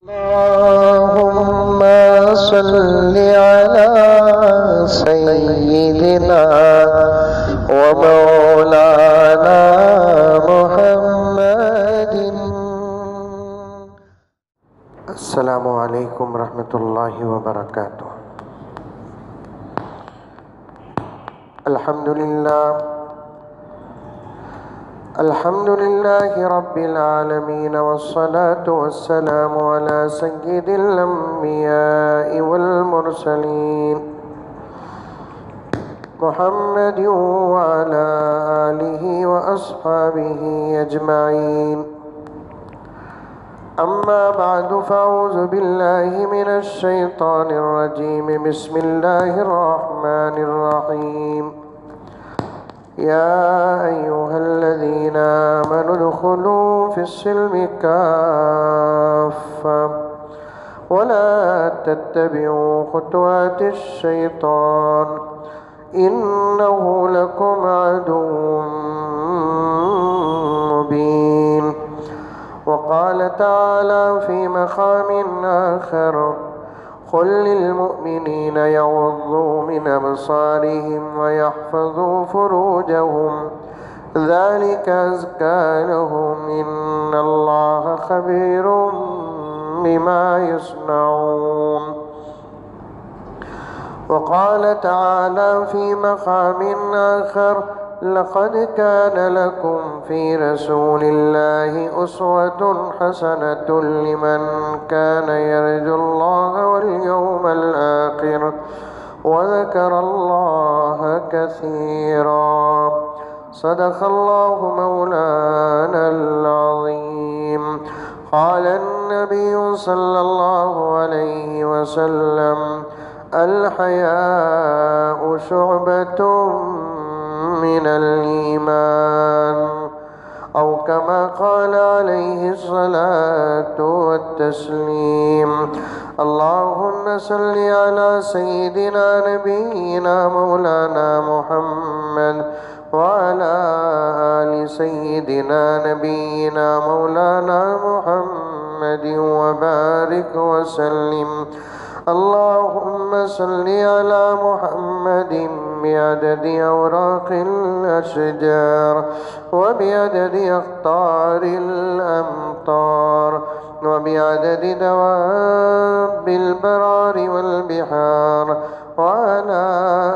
अल्लाहुम्मा सल्लि अला सय्यिदिना व मौलाना मुहम्मदिन। अस्सलामु अलैकुम रहमतुल्लाहि व बरकातुहू। अल्हम्दुलिल्लाहि रब्बिल आलमीन वस्सलातु वस्सलामु अला सय्यिदिल अंबियाइ वल मुरसलीन मुहम्मदिन व अला आलिहि व अस्हाबिहि अजमाइन। अम्मा बअदु फ़अऊज़ु बिल्लाहि मिनश शैतानिर रजीम। बिस्मिल्लाहिर रहमानिर रहीम। या अय्युहल्लज़ीना आमनु उदख़ुलू फ़िस्सिल्मि काफ़्फ़ा वला तत्तबिऊ ख़ुतवातिश शैतान इन्नहु लकुम अदुव्वुम मुबीन। वक़ाल तआला फ़ी मक़ामिन आख़र क़ुल लिलमुअ्मिनीना यग़ुज़्ज़ू मिन अब्सारिहिम व यहफ़ज़ू फ़ुरूजहुम ज़ालिका अज़्का लहुम इन्नल्लाह ख़बीरुम बिमा यस्नऊन। वक़ाल तआला फ़ी मक़ामिन आख़र लक़द कान लकुम फ़ी रसूलिल्लाहि उस्वतुन हसनतुन लिमन कान यर्जुल्लाह वल यौमल आख़िर व ज़करल्लाह कसीरा। सदक़ल्लाहु मौलानल अज़ीम। क़ाल अन्नबिय्यु सल्लल्लाहु अलैहि वसल्लम अल हयाउ शुअबतुम मिनल ईमान औ कमा क़ाल अलैहि अस्सलातु वत्तस्लीम। अल्लाहुम्मा सल्लि अला सय्यिदिना नबिय्यिना मौलाना मुहम्मद व अला आलि सय्यिदिना नबिय्यिना मौलाना मुहम्मद व बारिक व सल्लिम। अल्लाहुम्मा सल्लि अला मुहम्मदिन बिअददि औराक़िल अशजार व बिअददि अक़्तारिल अमतार व बिअददि दवाबिल बरारि वल बिहार व अला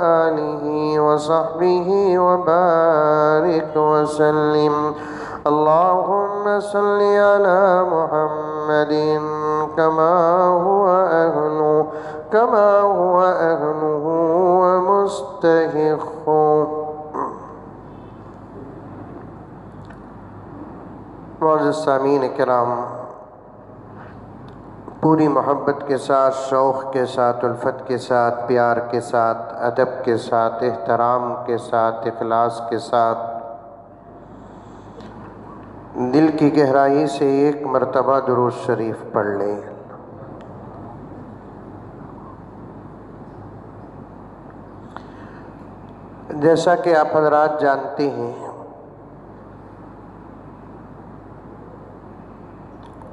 आलिहि व सहबिहि व बारिक व सल्लिम। अल्लाहुम्मा सल्लि अला मुहम्मदिन कमा हुवा अहलुहु व मुस्तहिक़्क़ुहु। मुअज़्ज़िज़ सामीन किराम, पूरी मोहब्बत के साथ, शौक़ के साथ, उल्फत के साथ, प्यार के साथ, अदब के साथ, एहतराम के साथ, इखलास के साथ दिल की गहराई से एक मरतबा दुरूद शरीफ पढ़ लें। जैसा कि आप हज़रात जानते हैं,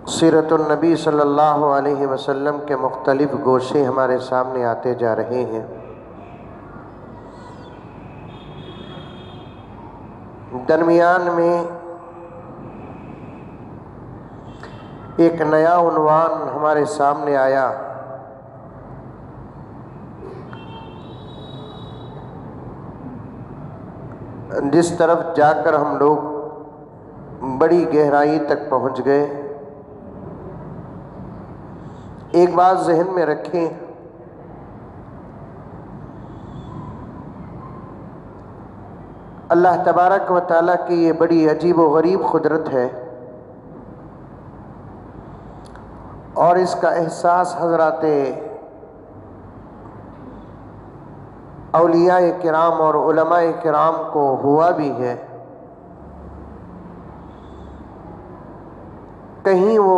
सीरतुन नबी सल्लल्लाहु अलैहि वसल्लम के मुख्तलिफ़ गोशे हमारे सामने आते जा रहे हैं। दरमियान में एक नया उन्वान हमारे सामने आया, जिस तरफ जाकर हम लोग बड़ी गहराई तक पहुंच गए। एक बात ज़हन में रखें, अल्लाह तबारक व तआला की ये बड़ी अजीब व गरीब कुदरत है और इसका एहसास हज़राते औलियाए किराम और उलमाए किराम को हुआ भी है। कहीं वो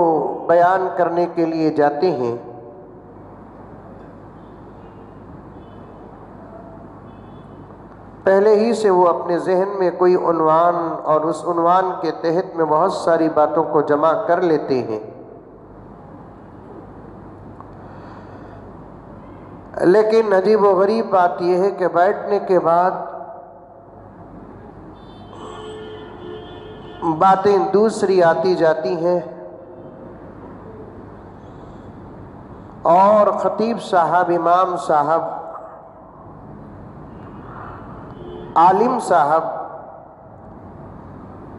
बयान करने के लिए जाते हैं, पहले ही से वो अपने जहन में कोई उन्वान और उस उन्वान के तहत में बहुत सारी बातों को जमा कर लेते हैं। लेकिन अजीब व गरीब बात यह है कि बैठने के बाद बातें दूसरी आती जाती हैं और खतीब साहब, इमाम साहब, आलिम साहब,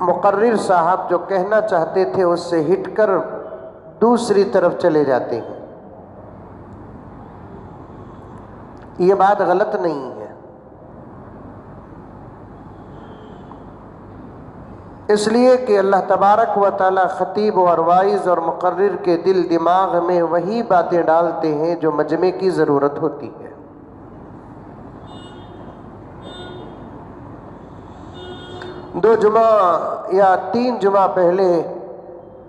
मुकर्रिर साहब जो कहना चाहते थे उससे हिटकर दूसरी तरफ चले जाते हैं। ये बात गलत नहीं है, इसलिए कि अल्लाह तबारक व तआला खतीब और वाइज और मुकर्रिर के दिल दिमाग में वही बातें डालते हैं जो मजमे की ज़रूरत होती है। दो जुमा या 3 जुमा पहले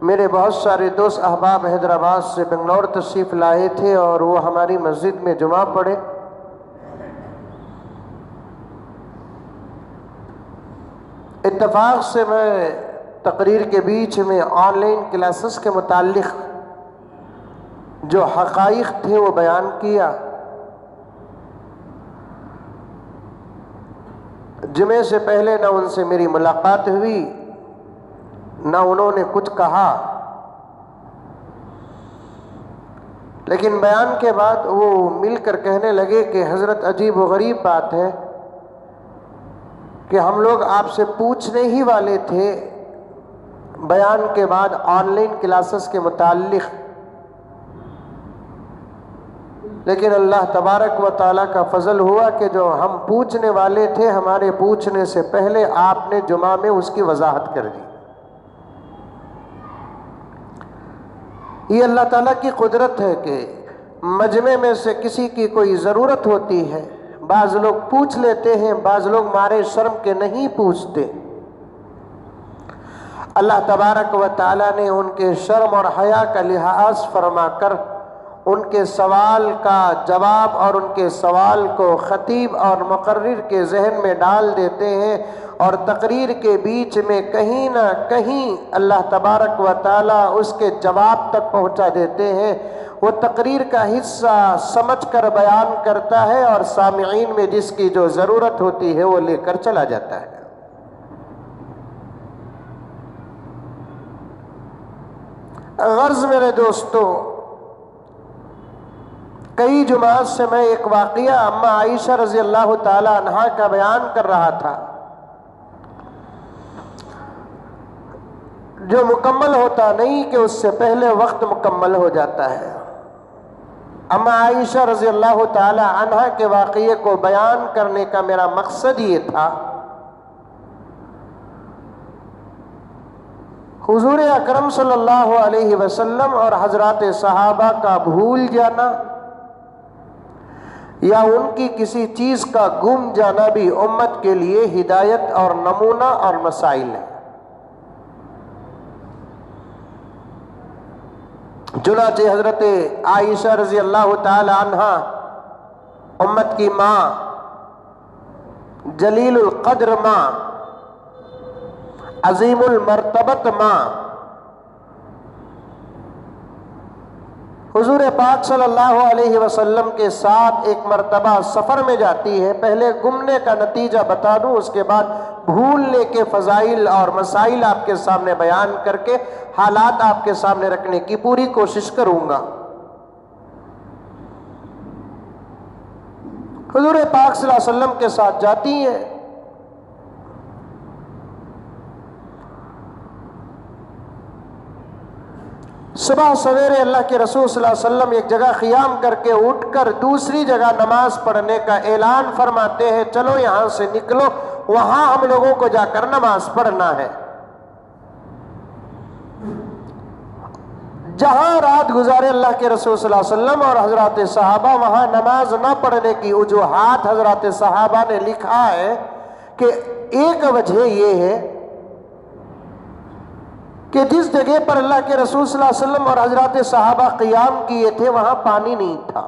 मेरे बहुत सारे दोस्त अहबाब हैदराबाद से बेंगलोर तशरीफ़ लाए थे और वो हमारी मस्जिद में जुमा पढ़े। इत्तफाक से मैं तकरीर के बीच में ऑनलाइन क्लासेस के मुताल्लिक़ जो हक़ाइक़ थे वो बयान किया। जुमे से पहले ना उनसे मेरी मुलाकात हुई, ना उन्होंने कुछ कहा, लेकिन बयान के बाद वो मिलकर कहने लगे कि हज़रत अजीब व गरीब बात है कि हम लोग आपसे पूछने ही वाले थे बयान के बाद ऑनलाइन क्लासेस के मुताल्लिक़, लेकिन अल्लाह तबारक व तआला का फजल हुआ कि जो हम पूछने वाले थे हमारे पूछने से पहले आपने जुमा में उसकी वजाहत कर दी। ये अल्लाह ताला की कुदरत है कि मजमे में से किसी की कोई ज़रूरत होती है, बाज़ लोग पूछ लेते हैं, बाज़ लोग मारे शर्म के नहीं पूछते। अल्लाह तबारक व तआला ने उनके शर्म और हया का लिहाज फरमा कर उनके सवाल का जवाब और उनके सवाल को खतीब और मुकर्रिर के जहन में डाल देते हैं और तकरीर के बीच में कहीं ना कहीं अल्लाह तबारक व तआला उसके जवाब तक पहुंचा देते हैं। वो तकरीर का हिस्सा समझकर बयान करता है और सामिईन में जिसकी जो ज़रूरत होती है वो लेकर चला जाता है। गर्ज मेरे दोस्तों, कई जुमात से मैं एक वाक़िया अम्मा आयशा रज़ी अल्लाह ताला अन्हा का बयान कर रहा था जो मुकम्मल होता नहीं कि उससे पहले वक्त मुकम्मल हो जाता है। अम्मा आयशा रज़ी अल्लाह ताला अन्हा के वाक़ये को बयान करने का मेरा मकसद ये था, हुज़ूर अकरम सल्लल्लाहु अलैहि वसल्लम और हज़रात सहाबा का भूल जाना या उनकी किसी चीज़ का गुम जाना भी उम्मत के लिए हिदायत और नमूना और मसाइल है। चुनांचे हज़रत आयशा रज़ी अल्लाह ताला अन्हा उम्मत की माँ, जलीलुल क़द्र माँ, अजीमुल मर्तबत माँ, हुजूर पाक सल्लल्लाहु अलैहि वसल्लम के साथ एक मर्तबा सफ़र में जाती है। पहले गुमने का नतीजा बता दूं, उसके बाद भूलने के फ़ज़ाइल और मसाइल आपके सामने बयान करके हालात आपके सामने रखने की पूरी कोशिश करूँगा। हुजूर पाक सल्लल्लाहु अलैहि वसल्लम के साथ जाती हैं। सुबह सवेरे अल्लाह के रसूल सल्लल्लाहु अलैहि वसल्लम एक जगह क़ियाम करके उठकर दूसरी जगह नमाज पढ़ने का ऐलान फरमाते हैं, चलो यहाँ से निकलो, वहाँ हम लोगों को जाकर नमाज पढ़ना है। जहाँ रात गुजारे अल्लाह के रसूल सल्लल्लाहु अलैहि वसल्लम और हज़रात सहाबा, वहाँ नमाज न पढ़ने की वजूहात हज़रात सहाबा ने लिखा है कि एक वजह ये है कि जिस जगह पर अल्लाह के रसूल सल्लल्लाहु अलैहि वसल्लम और हज़रात सहाबा क़ियाम किए थे वहाँ पानी नहीं था।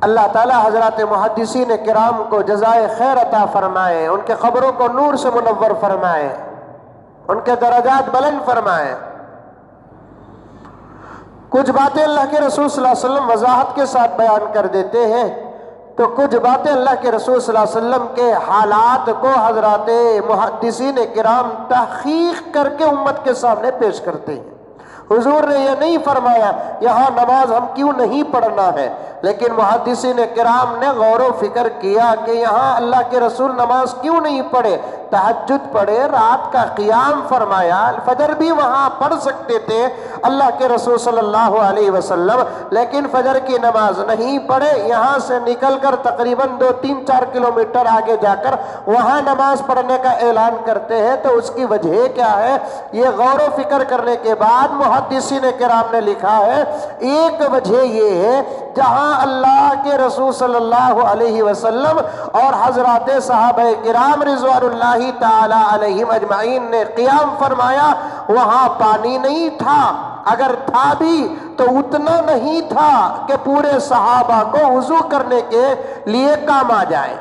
अल्लाह ताला हज़रात मुहद्दिसीन किराम को जज़ाए खैर अता फरमाए, उनके क़ब्रों को नूर से मुनव्वर फरमाए, उनके दरजात बुलंद फरमाए। कुछ बातें अल्लाह के रसूल सल्लल्लाहु अलैहि वसल्लम वजाहत के साथ बयान कर देते हैं, तो कुछ बातें अल्लाह के रसूल सल्लल्लाहु अलैहि वसल्लम के हालात को हजरात मुहद्दिसीन किराम तहकीक करके उम्मत के सामने पेश करते हैं। हुजूर ने यह नहीं फरमाया यहाँ नमाज हम क्यों नहीं पढ़ना है, लेकिन मुहद्दिसीन किराम ने गौर व फिक्र किया कि यहाँ अल्लाह के रसूल नमाज क्यों नहीं पढ़े, तहज्जुद पढ़े, रात का क़ियाम फरमाया, फजर भी वहाँ पढ़ सकते थे अल्लाह के रसूल सल्लल्लाहु अलैहि वसल्लम, लेकिन फजर की नमाज नहीं पढ़े। यहाँ से निकलकर तकरीबन 2-3-4 किलोमीटर आगे जाकर वहाँ नमाज पढ़ने का ऐलान करते हैं। तो उसकी वजह क्या है, ये गौर व फिक्र करने के बाद मुहद्दिसीन किराम ने लिखा है, एक वजह ये है जहाँ अल्लाह के रसूल सल्लल्लाहु अलैहि वसल्लम और हजरात सहाबा किराम रिज़वानुल्लाहि ताला अलैहिम अजमाइन ने क़ियाम फरमाया, वहाँ पानी नहीं था, अगर था भी तो उतना नहीं था कि पूरे सहाबा को वुज़ू करने के लिए काम आ जाए।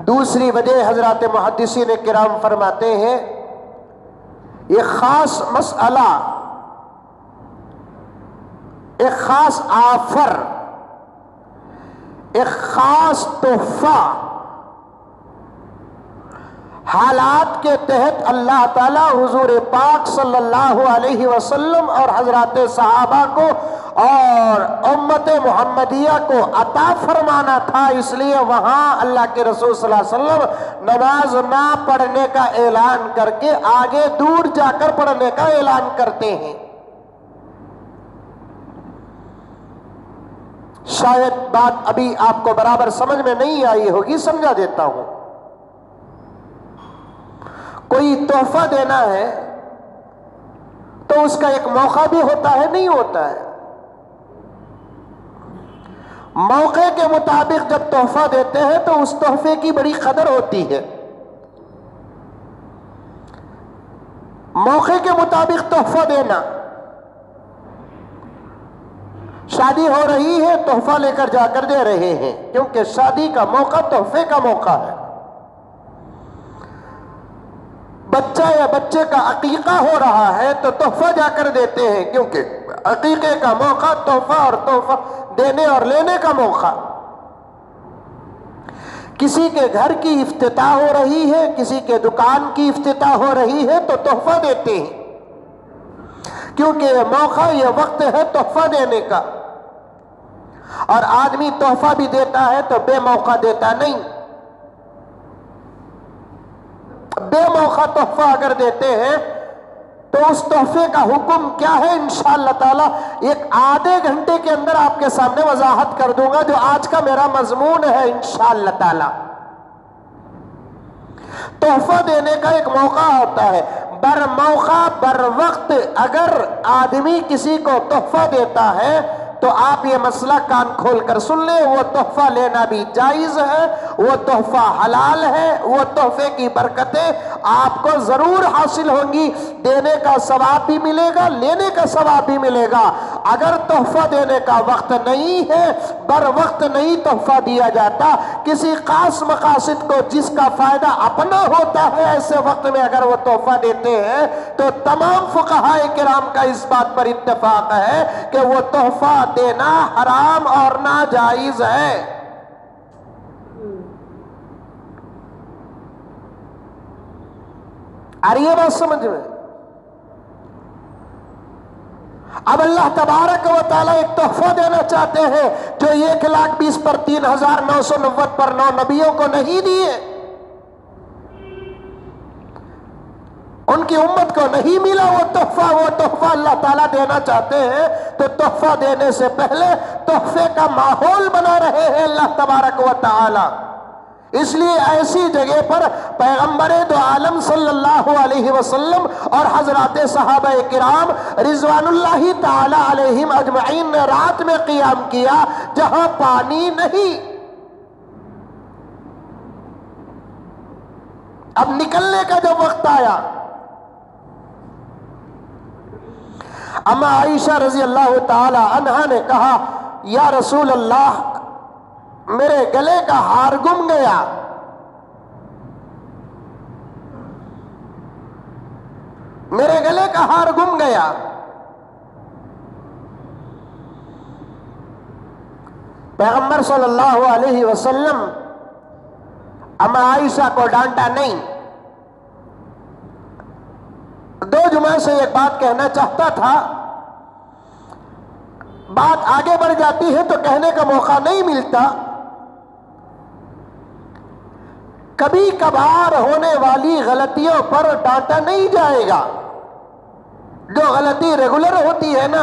दूसरी वजह हजरात मुहद्दिसीन किराम फरमाते हैं, एक खास मसला, एक खास आफर, एक खास तोहफा हालात के तहत अल्लाह ताला हुजूर पाक सल्लल्लाहु अलैहि वसल्लम और हजरात सहाबा को और उम्मत मुहम्मदिया को अता फरमाना था। इसलिए वहां अल्लाह के रसूल सल्लल्लाहु अलैहि वसल्लम नमाज ना पढ़ने का ऐलान करके आगे दूर जाकर पढ़ने का ऐलान करते हैं। शायद बात अभी आपको बराबर समझ में नहीं आई होगी, समझा देता हूं। कोई तोहफा देना है तो उसका एक मौका भी होता है, नहीं होता है। मौके के मुताबिक जब तोहफा देते हैं तो उस तोहफे की बड़ी कदर होती है। मौके के मुताबिक तोहफा देना, शादी हो रही है, तोहफा लेकर जाकर दे रहे हैं, क्योंकि शादी का मौका तोहफे का मौका है। बच्चा या बच्चे का अकीका हो रहा है तो तोहफा जाकर देते हैं, क्योंकि अकीके का मौका तोहफा और तोहफा देने और लेने का मौका। किसी के घर की इफ्तिताह हो रही है, किसी के दुकान की इफ्तिताह हो रही है तो तोहफा देते हैं, क्योंकि ये मौका, ये वक्त है तोहफा देने का। और आदमी तोहफा भी देता है तो बेमौका देता नहीं। बेमौका तोहफा अगर देते हैं तो उस तोहफे का हुक्म क्या है, इंशाअल्लाह ताला एक आधे घंटे के अंदर आपके सामने वजाहत कर दूंगा, जो आज का मेरा मजमून है इंशाअल्लाह ताला। तोहफा देने का एक मौका होता है, बर मौका बर वक्त अगर आदमी किसी को तोहफा देता है तो आप ये मसला कान खोल कर सुन ले, वो तोहफा लेना भी जायज है, वो तोहफा हलाल है, वो तोहफे की बरकतें आपको जरूर हासिल होंगी। देने का सवाब भी मिलेगा, लेने का सवाब भी मिलेगा। अगर तोहफा देने का वक्त नहीं है, बर वक्त नहीं तोहफा दिया जाता, किसी खास मकासद को जिसका फायदा अपना होता है, ऐसे वक्त में अगर वो तोहफा देते हैं तो तमाम फुक़हाए किराम का इस बात पर इत्तेफाक है कि वो तोहफा देना हराम और नाजायज है। और ये बात समझ में। अब अल्लाह तबारक व तआला एक तोहफा देना चाहते हैं जो 1,20,000 पर 3,990 पर 9 नबियों को नहीं दिए, उनकी उम्मत को नहीं मिला वो तोहफा अल्लाह ताला देना चाहते हैं। तो तोहफा देने से पहले तोहफे का माहौल बना रहे हैं अल्लाह तबारक व तआला। इसलिए ऐसी जगह पर पैगंबरे दो आलम सल्लल्लाहु अलैहि वसल्लम और हजरात सहाबा किराम रिज़वानुल्लाहि ताला अलैहिम अजमईन ने रात में क़ियाम किया जहां पानी नहीं। अब निकलने का जब वक्त आया, अम्मा आयशा रजी अल्लाह ताला अन्हा ने कहा, या रसूल अल्लाह, मेरे गले का हार गुम गया। मेरे गले का हार गुम गया। पैगंबर सल्लल्लाहु अलैहि वसल्लम अम्मा आयशा को डांटा नहीं। दो जुमा से एक बात कहना चाहता था, बात आगे बढ़ जाती है तो कहने का मौका नहीं मिलता। कभी कभार होने वाली गलतियों पर डांटा नहीं जाएगा। जो गलती रेगुलर होती है ना,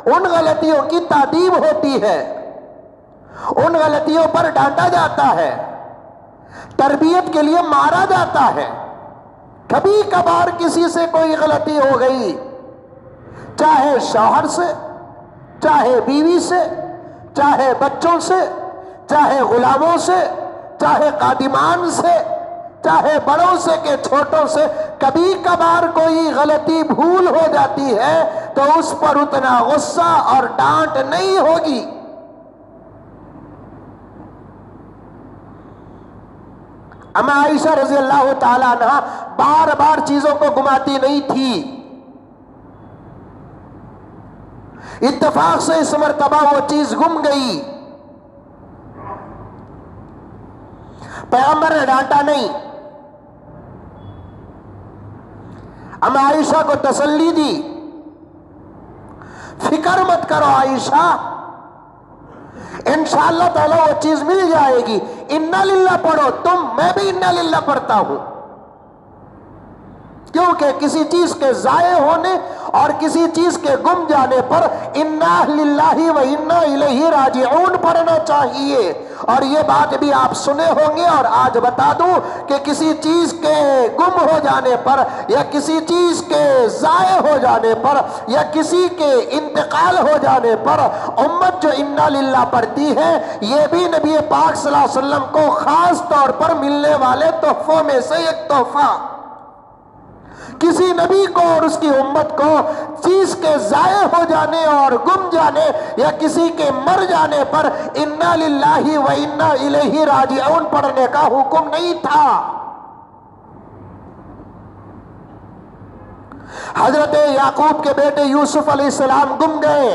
उन गलतियों की तादीब होती है, उन गलतियों पर डांटा जाता है, तरबियत के लिए मारा जाता है। कभी कभार किसी से कोई गलती हो गई, चाहे शौहर से, चाहे बीवी से, चाहे बच्चों से, चाहे गुलामों से, चाहे कादिमान से, चाहे बड़ों से के छोटों से, कभी कभार कोई गलती भूल हो जाती है तो उस पर उतना गुस्सा और डांट नहीं होगी। अम्मा आयशा रज़ी अल्लाह ताला अन्हा बार बार चीजों को घुमाती नहीं थी। इत्तेफाक से इस मर्तबा वो चीज गुम गई। पैगंबर ने डांटा नहीं, अम्मा आयशा को तसल्ली दी, फिक्र मत करो आयशा, इंशाअल्लाह ताला वो चीज मिल जाएगी। इन्ना लिल्लाह पढ़ो तुम, मैं भी इन्ना लिल्लाह पढ़ता हूं, क्योंकि किसी चीज के जाये होने और किसी चीज के गुम जाने पर इन्ना लिल्लाही व इन्ना इलैहि राजिऊन पढ़ना चाहिए। और ये बात भी आप सुने होंगे और आज बता दूं कि किसी चीज के गुम हो जाने पर या किसी चीज के जाये हो जाने पर या किसी के इंतकाल हो जाने पर उम्मत जो इन्ना लिल्लाह पढ़ती है, ये भी नबी पाक सल्लल्लाहु अलैहि वसल्लम को खास तौर पर मिलने वाले तोहफों में से एक तोहफा। किसी नबी को और उसकी उम्मत को चीज के जाये हो जाने और गुम जाने या किसी के मर जाने पर इन्ना लिल्लाही व इन्ना इलैहि राजिऊन पढ़ने का हुक्म नहीं था। हजरत याकूब के बेटे यूसुफ अलैहिस्सलाम गुम गए।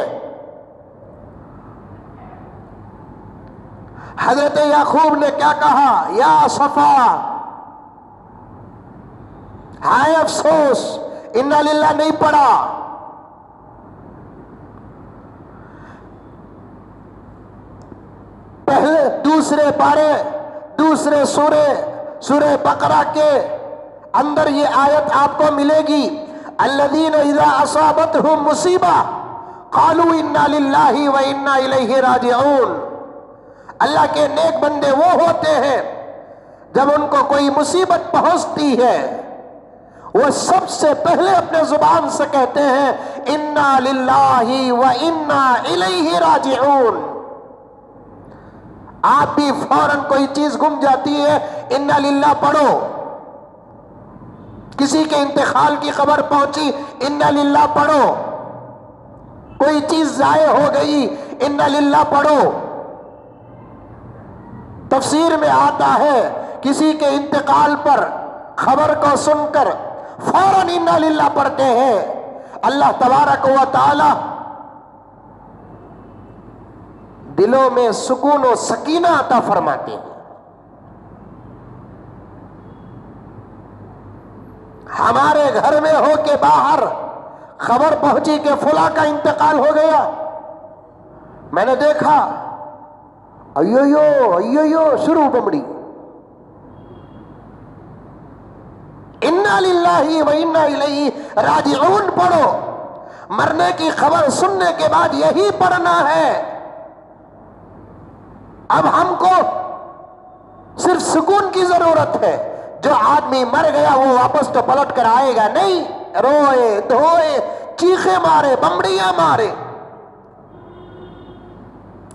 हजरत याकूब ने क्या कहा, या सफा, हाय अफसोस, इन्ना लिल्लाह नहीं पढ़ा। पहले दूसरे पारे, दूसरे सूरे बकरा के अंदर ये आयत आपको मिलेगी, अल्लज़ीना इज़ा असाबतहुम मुसीबा क़ालू इन्ना लिल्लाहि व इन्ना इलैहि राजिऊन। अल्लाह के नेक बंदे वो होते हैं जब उनको कोई मुसीबत पहुंचती है वो सबसे पहले अपने जुबान से कहते हैं इन्ना लिल्लाहि व इन्ना इलैहि राजिऊन। आप भी फौरन कोई चीज गुम जाती है, इन्ना लिल्लाह पढ़ो। किसी के इंतकाल की खबर पहुंची, इन्ना लिल्लाह पढ़ो। कोई चीज जाये हो गई, इन्ना लिल्लाह पढ़ो। तफसीर में आता है किसी के इंतकाल पर खबर को सुनकर फौरन इन्ना लिल्लाह पढ़ते हैं। अल्लाह तबारक व तआला दिलों में सुकून और सकीना अता फरमाते हैं। हमारे घर में हो के बाहर खबर पहुंची कि फुला का इंतकाल हो गया, मैंने देखा अयो शुरू बमड़ी, इन्ना लिल्लाहि व इन्ना इलैहि राजिऊन पढ़ो। मरने की खबर सुनने के बाद यही पढ़ना है। अब हमको सिर्फ सुकून की जरूरत है। जो आदमी मर गया वो वापस तो पलट कर आएगा नहीं, रोए धोए, चीखे मारे, बमड़ियां मारे,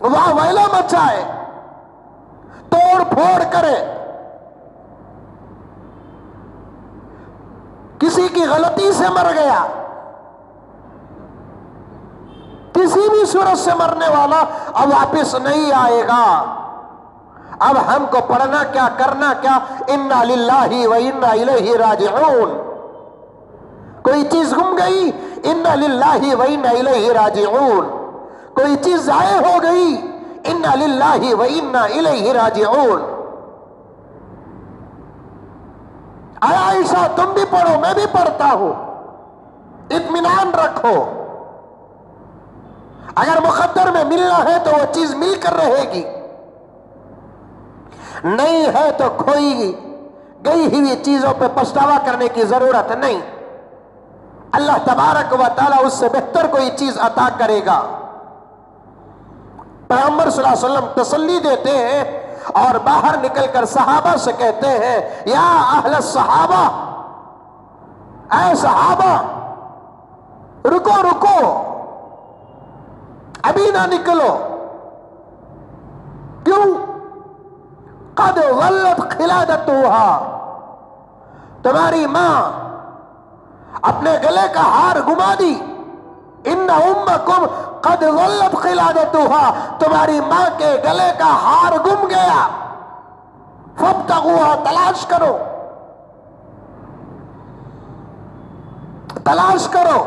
वाह वैला मचाए, तोड़ फोड़ करे, किसी की गलती से मर गया, किसी भी सूरत से मरने वाला अब वापस नहीं आएगा। अब हमको पढ़ना क्या, करना क्या, इन्ना लिल्लाहि व इन्ना इलैहि राजिऊन। कोई चीज गुम गई, इन्ना लिल्लाहि व इन्ना इलैहि राजिऊन। कोई चीज जाए हो गई, इन्ना लिल्लाहि व इन्ना इलैहि राजिऊन। आयशा तुम भी पढ़ो, मैं भी पढ़ता हूं, इत्मीनान रखो। अगर मुकद्दर में मिलना है तो वो चीज मिलकर रहेगी, नहीं है तो खोई गई हुई चीजों पे पछतावा करने की जरूरत नहीं। अल्लाह तबारक व तआला उससे बेहतर कोई चीज अता करेगा। पैगंबर सल्लल्लाहु अलैहि वसल्लम तसल्ली देते हैं और बाहर निकलकर सहाबा से कहते हैं, या अहल सहाबा, ऐ सहाबा रुको रुको, अभी ना निकलो। क्यों? कद वल्लत खिलादतुहा, तुम्हारी मां अपने गले का हार गुमा दी। इन्ना उम्मकुम कद वल्लत खिलादतुहा, तुम्हारी मां के गले का हार गुम गया। फब्तगूहा, तलाश करो, तलाश करो।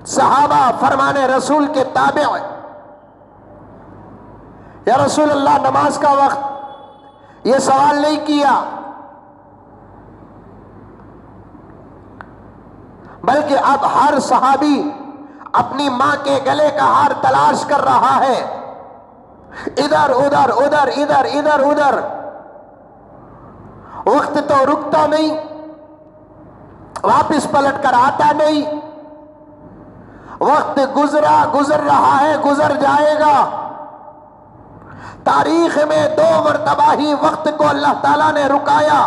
सहाबा फरमाने रसूल के ताबे, या रसूल अल्लाह नमाज का वक्त, यह सवाल नहीं किया, बल्कि अब हर सहाबी अपनी मां के गले का हार तलाश कर रहा है। इधर उधर उधर इधर इधर उधर, वक्त तो रुकता नहीं, वापिस पलट कर आता नहीं। वक्त गुजर रहा है, गुजर जाएगा। तारीख में 2 मरतबा ही वक्त को अल्लाह ताला ने रुकाया।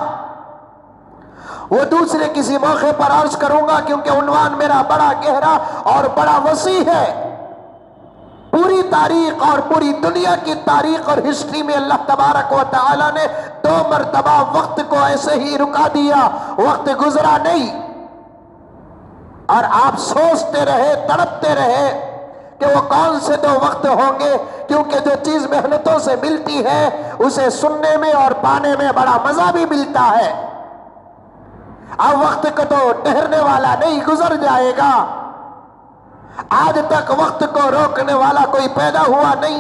वो दूसरे किसी मौके पर अर्ज करूंगा, क्योंकि उन्वान मेरा बड़ा गहरा और बड़ा वसी है। पूरी तारीख और पूरी दुनिया की तारीख और हिस्ट्री में अल्लाह तबारक व तआला ने 2 मरतबा वक्त को ऐसे ही रुका दिया, वक्त गुजरा नहीं। और आप सोचते रहे, तड़पते रहे कि वो कौन से 2 वक्त होंगे, क्योंकि जो चीज मेहनतों से मिलती है उसे सुनने में और पाने में बड़ा मजा भी मिलता है। अब वक्त को तो ठहरने वाला नहीं, गुजर जाएगा। आज तक वक्त को रोकने वाला कोई पैदा हुआ नहीं,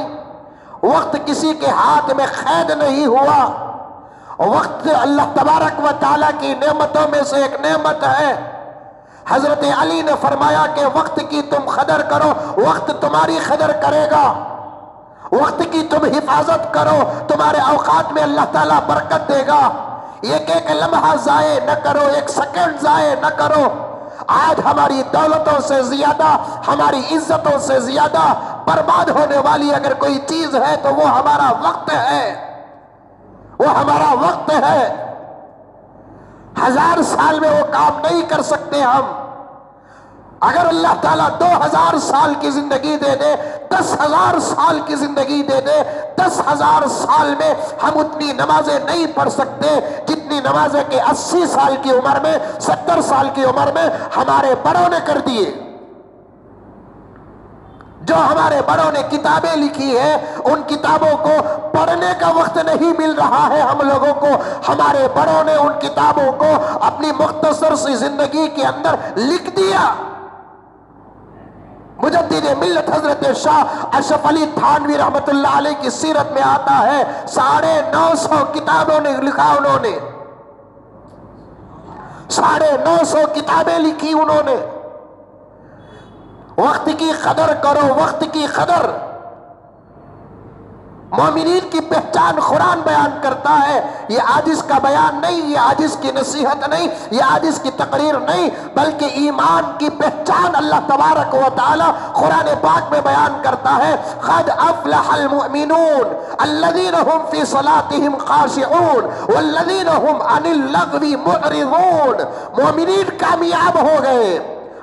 वक्त किसी के हाथ में कैद नहीं हुआ। वक्त अल्लाह तबारक व तआला की नेमतों में से एक नेमत है। हजरत अली ने फरमाया कि वक्त की तुम कदर करो, वक्त तुम्हारी कदर करेगा। वक्त की तुम हिफाजत करो, तुम्हारे औकात में अल्लाह ताला बरकत देगा। एक लम्हा जाए न करो, एक सेकंड जाए न करो। आज हमारी दौलतों से ज्यादा, हमारी इज्जतों से ज्यादा बर्बाद होने वाली अगर कोई चीज है तो वो हमारा वक्त है, वो हमारा वक्त है। 1000 साल में वो काम नहीं कर सकते हम। अगर अल्लाह ताला 2000 साल की जिंदगी दे दे, 10,000 साल की जिंदगी दे दे, 10,000 साल में हम उतनी नमाजें नहीं पढ़ सकते जितनी नमाजें के 80 साल की उम्र में, 70 साल की उम्र में हमारे बड़ों ने कर दिए। जो हमारे बड़ों ने किताबें लिखी है, उन किताबों को पढ़ने का वक्त नहीं मिल रहा है हम लोगों को। हमारे बड़ों ने उन किताबों को अपनी मुख्तसर सी जिंदगी के अंदर लिख दिया। मुजद्दिद मिल्लत हजरत शाह अशरफ अली थानवी रहमतुल्लाह अलैह की सीरत में आता है, 950 किताबों ने लिखा उन्होंने, 950 किताबें लिखी उन्होंने। वक्त की कदर करो, वक्त की कदर। मोमिनीन की पहचान कुरान बयान करता है। ये आजिज का बयान नहीं, ये आजिज की नसीहत नहीं, ये आजिज की तकरीर नहीं, बल्कि ईमान की पहचान अल्लाह तबारक व तआला कुरान पाक में बयान करता है। क़द अफ़लहल मुअमिनून अल्लज़ीना हुम फ़ी सलातिहिम ख़ाशिऊन वल्लज़ीना हुम अनिल लग़वी मुअरिज़ून। मोमिनीन कामयाब हो गए,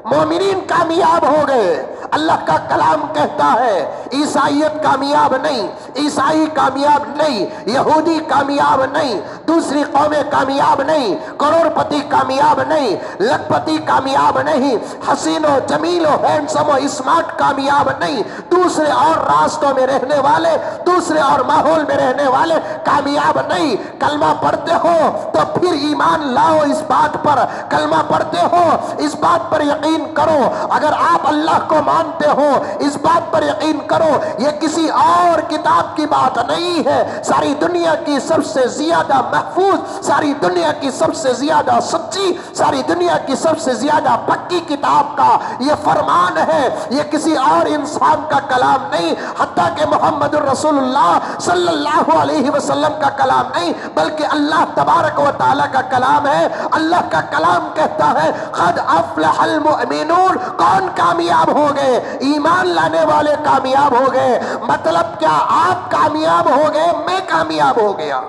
मोमिनीन कामयाब हो गए। अल्लाह का कलाम कहता है ईसाइयत कामयाब नहीं, ईसाई कामयाब नहीं, यहूदी कामयाब नहीं, दूसरी कौमें कामयाब नहीं, करोड़पति कामयाब नहीं, लखपति कामयाब नहीं, हसीनो जमीलो हैंडसमो स्मार्ट कामयाब नहीं, दूसरे और रास्तों में रहने वाले, दूसरे और माहौल में रहने वाले कामयाब नहीं। कलमा पढ़ते हो तो फिर ईमान लाओ इस बात पर, कलमा पढ़ते हो इस बात पर यकीन करो, अगर आप अल्लाह को मानते हो इस बात पर यकीन करो, यह किसी और किताब की बात नहीं है। सारी दुनिया की सबसे ज्यादा महफूज, सारी दुनिया की सबसे ज्यादा सच्ची, सारी दुनिया की सबसे ज्यादा पक्की किताब का यह फरमान है, यह किसी और इंसान का कलाम नहीं, हत्ता के मोहम्मद रसूलुल्लाह सल्लल्लाहु अलैहि वसल्लम का कलाम नहीं, बल्कि अल्लाह तबारक व तआला का कलाम है। अल्लाह का कलाम कहता है क़द अफ़लहल मुअमिनून, कौन कामयाब हो गए? ईमान लाने वाले कामयाब हो गए। मतलब क्या? आप कामयाब हो गए, मैं कामयाब हो गया।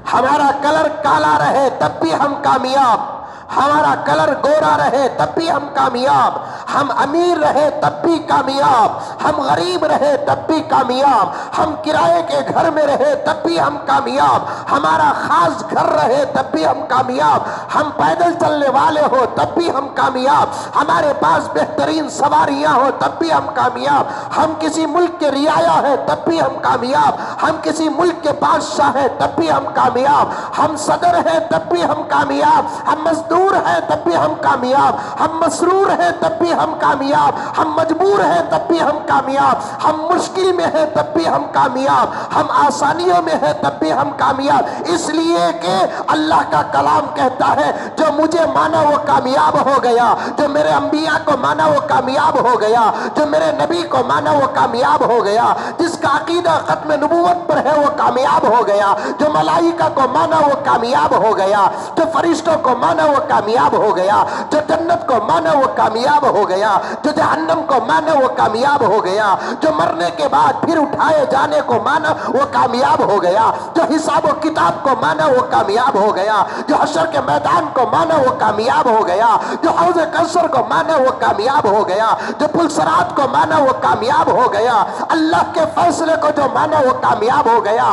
हमारा कलर काला रहे तब भी हम कामयाब, हमारा कलर गोरा रहे तब भी हम कामयाब, हम अमीर रहे तब भी कामयाब, हम गरीब रहे तब भी कामयाब, हम किराए के घर में रहे तब भी हम कामयाब, हमारा खास घर रहे तब भी हम कामयाब, हम पैदल चलने वाले हो तब भी हम कामयाब, हमारे पास बेहतरीन सवारियां हो तब भी हम कामयाब, हम किसी मुल्क के रियाया है तब भी हम कामयाब, हम किसी मुल्क के बादशाह है तब भी हम कामयाब, हम सदर है तब भी हम कामयाब, हम मजदूर है तब भी हम कामयाब, हम मसरूर है तब भी हम कामयाब, हम मजबूर है तब भी हम कामयाब, हम मुश्किल में है तब भी हम कामयाब, हम आसानियों में है तब भी हम कामयाब। इसलिए कि अल्लाह का कलाम कहता है जो मुझे माना वो कामयाब हो गया, जो मेरे अंबिया को माना वो कामयाब हो गया, जो मेरे नबी को माना वो कामयाब हो गया, जिसका अकीदा खत्म नबूवत पर है वो कामयाब हो गया, जो मलाइका को माना वो कामयाब हो गया, जो फरिश्तों को माना वो कामयाब हो गया, जो जन्नत को माना वो कामयाब हो गया, जो जहन्नम को माना वो कामयाब हो गया, जो मरने के बाद फिर उठाए जाने को माना वो कामयाब हो गया, जो हिसाब व किताब को माना वो कामयाब हो गया, जो हशर के मैदान को माना वो कामयाब हो गया, जो हौज़े कौसर को माना वो कामयाब हो गया, जो पुलसरात को माना वो कामयाब हो गया, अल्लाह के फैसले को जो माना वो कामयाब हो गया।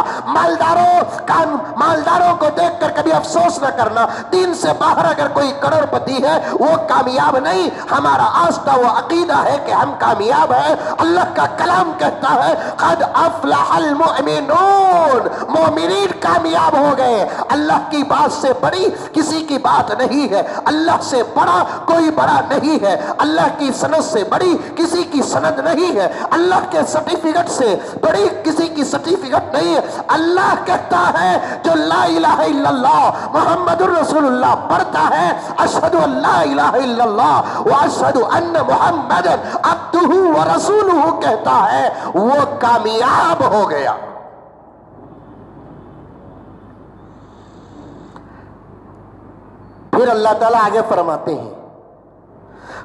मालदारों को देखकर कभी अफसोस न करना, दीन से बाहर अगर कोई करोड़पति है वो कामयाब नहीं। हमारा आस्था वो अकीदा है कि हम कामयाब हैं। अल्लाह का कलाम कहता है क़द अफ़लहल मुअमिनून, मोमिनीन कामयाब हो गए। अल्लाह की बात से बड़ी किसी की बात नहीं है, अल्लाह से बड़ा कोई बड़ा नहीं है, अल्लाह की सनद से बड़ी किसी की सनद नहीं है, अल्लाह के सर्टिफिकेट से बड़ी किसी की सर्टिफिकेट नहीं है। अल्लाह कहता है जो ला इलाहा इल्लल्लाह मुहम्मदुर रसूलुल्लाह पढ़ता है, अशहदु अल्ला इलाहा इल्लल्लाह व अशहदु अन्न मुहम्मदन अब्दुहु व रसूलुहु कहता है, वो कामयाब हो गया। फिर अल्लाह ताला आगे फरमाते हैं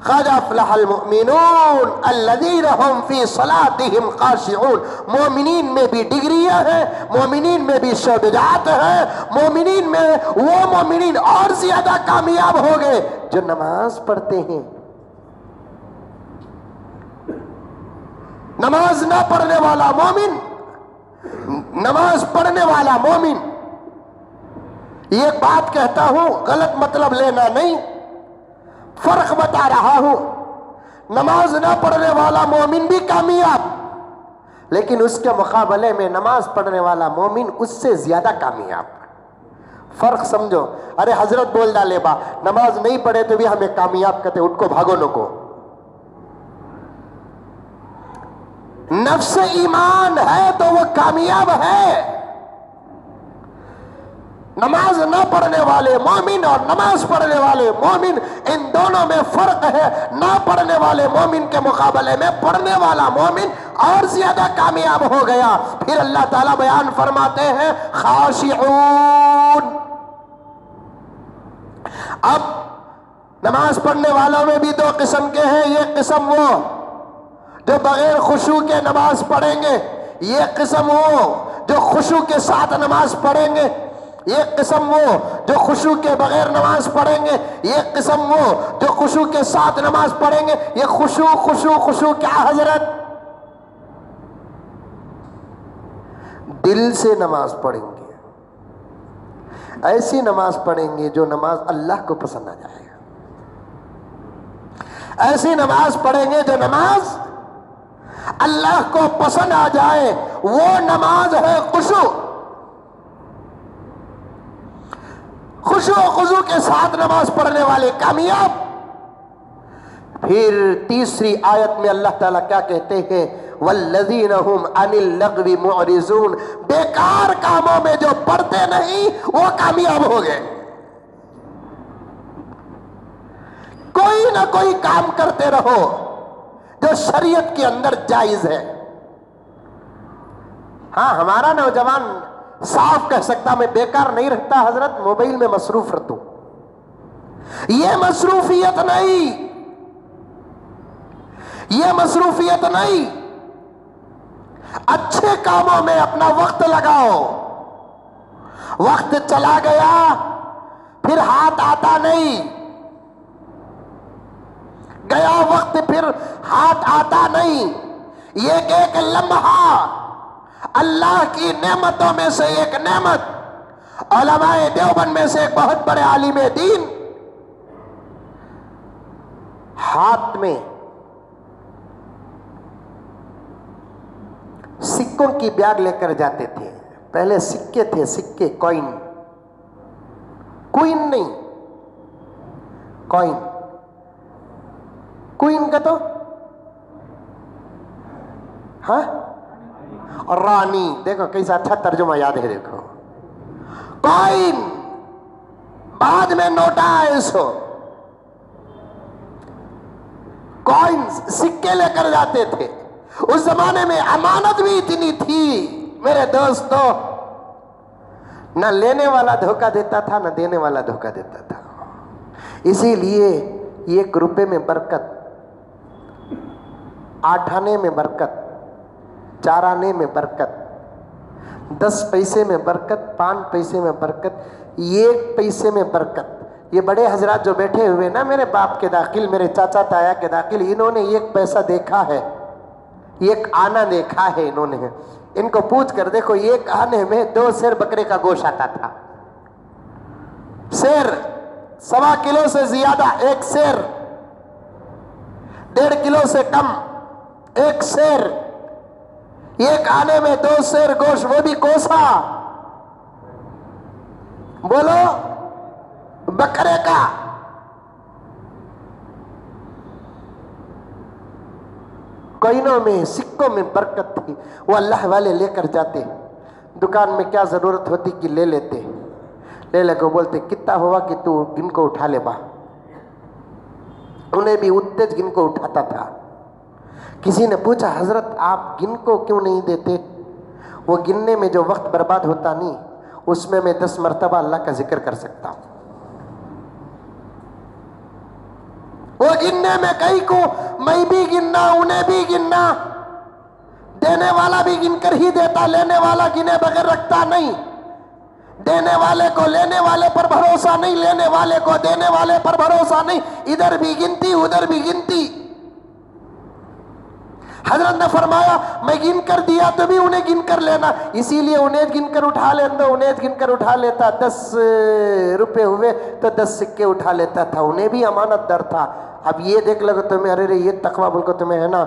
क़द अफ़लहल मुअमिनून अल्लज़ीना हुम फ़ी सलातिहिम ख़ाशिऊन। मोमिनीन में भी डिग्रियां हैं, मोमिनीन में भी शौक़ात है, मोमिनीन में वो मोमिनीन और ज्यादा कामयाब हो गए जो नमाज पढ़ते हैं। नमाज ना पढ़ने वाला मोमिन, नमाज पढ़ने वाला मोमिन, ये बात कहता हूं गलत मतलब लेना नहीं, फर्क बता रहा हूं। नमाज ना पढ़ने वाला मोमिन भी कामयाब, लेकिन उसके मुकाबले में नमाज पढ़ने वाला मोमिन उससे ज्यादा कामयाब। फर्क समझो। अरे हजरत बोल डाले बा नमाज नहीं पढ़े तो भी हमें कामयाब कहते, उनको भागो नको। नफ्स ईमान है तो वो कामयाब है। नमाज न पढ़ने वाले मोमिन और नमाज पढ़ने वाले मोमिन, इन दोनों में फर्क है। ना पढ़ने वाले मोमिन के मुकाबले में पढ़ने वाला मोमिन और ज्यादा कामयाब हो गया। फिर अल्लाह ताला बयान फरमाते हैं खाशिऊन। अब नमाज पढ़ने वालों में भी दो किस्म के हैं। ये किस्म वो जो बगैर खुशू के नमाज पढ़ेंगे, ये किस्म वो जो खुशू के साथ नमाज पढ़ेंगे, ये किस्म वो जो खुशू के बगैर नमाज पढ़ेंगे, ये किस्म वो जो खुशू के साथ नमाज पढ़ेंगे। ये खुशू खुशू खुशू क्या हजरत? दिल से नमाज पढ़ेंगे। ऐसी नमाज पढ़ेंगे जो नमाज अल्लाह को पसंद आ जाएगा। ऐसी नमाज पढ़ेंगे जो नमाज अल्लाह को पसंद आ जाए। वो नमाज है खुशू। खुशू खुजू के साथ नमाज पढ़ने वाले कामयाब। फिर तीसरी आयत में अल्लाह ताला क्या कहते हैं, वल्लज़ीना हुम अनिल लग़वी मुअरिज़ून, बेकार कामों में जो पढ़ते नहीं वो कामयाब हो गए। कोई ना कोई काम करते रहो जो शरीयत के अंदर जायज है। हाँ, हमारा नौजवान साफ कह सकता मैं बेकार नहीं रहता हजरत, मोबाइल में मसरूफ रहता हूं। ये मसरूफियत नहीं, ये मसरूफियत नहीं। अच्छे कामों में अपना वक्त लगाओ। वक्त चला गया फिर हाथ आता नहीं, गया वक्त फिर हाथ आता नहीं। ये एक लम्हा अल्लाह की नेमतों में से एक नेमत, उलमाए देवबंद में से एक बहुत बड़े आलिम दीन हाथ में सिक्कों की बैग लेकर जाते थे। पहले सिक्के थे, सिक्के, कॉइन, क्वीन नहीं, कॉइन। क्वीन का तो हाँ, और रानी, देखो कैसा अच्छा तर्जुमा याद है। देखो कॉइन, बाद में नोटा है सो। कॉइन, सिक्के लेकर जाते थे। उस जमाने में अमानत भी इतनी थी मेरे दोस्तों, न लेने वाला धोखा देता था न देने वाला धोखा देता था। इसीलिए 1 रुपए में बरकत, 8 आने में बरकत, 4 आने में बरकत, 10 पैसे में बरकत, 5 पैसे में बरकत, 1 पैसे में बरकत। ये बड़े हजरात जो बैठे हुए ना, मेरे बाप के दाखिल, मेरे चाचा ताया के दाखिल, इन्होंने 1 पैसा देखा है, 1 आना देखा है इन्होंने। इनको पूछ कर देखो, 1 आने में 2 शेर बकरे का गोश्त आता था। शेर 1.25 किलो से ज्यादा 1 शेर, 1.5 किलो से कम 1 शेर, 1 आने में 2 शेर गोश्त, वो भी कोसा, बोलो, बकरे का। कोइनों में, सिक्कों में बरकत थी। वो अल्लाह वाले लेकर जाते, दुकान में क्या जरूरत होती कि ले लेते, ले लेकर बोलते कितना हुआ कि तू गिन को उठा ले बा। उन्हें भी उत्तेज गिन को उठाता था। किसी ने पूछा हजरत आप गिन को क्यों नहीं देते? वो गिनने में जो वक्त बर्बाद होता नहीं, उसमें मैं 10 मरतबा अल्लाह का जिक्र कर सकता हूं। वो गिनने में कई को मैं भी गिनना, उन्हें भी गिनना, देने वाला भी गिनकर ही देता, लेने वाला गिने बगैर रखता नहीं। देने वाले को लेने वाले पर भरोसा नहीं, लेने वाले को देने वाले पर भरोसा नहीं। इधर भी गिनती उधर भी गिनती। हजरत ने फरमाया मैं गिन कर दिया तो भी उन्हें गिन कर लेना, इसीलिए उन्हें गिन कर उठा लेता, उन्हें गिन कर उठा लेता। 10 रुपए हुए तो 10 सिक्के उठा लेता था, उन्हें भी अमानत दर था। अब ये देख लो तुम्हें, अरे ये तकवा बोल को तुम्हें है ना,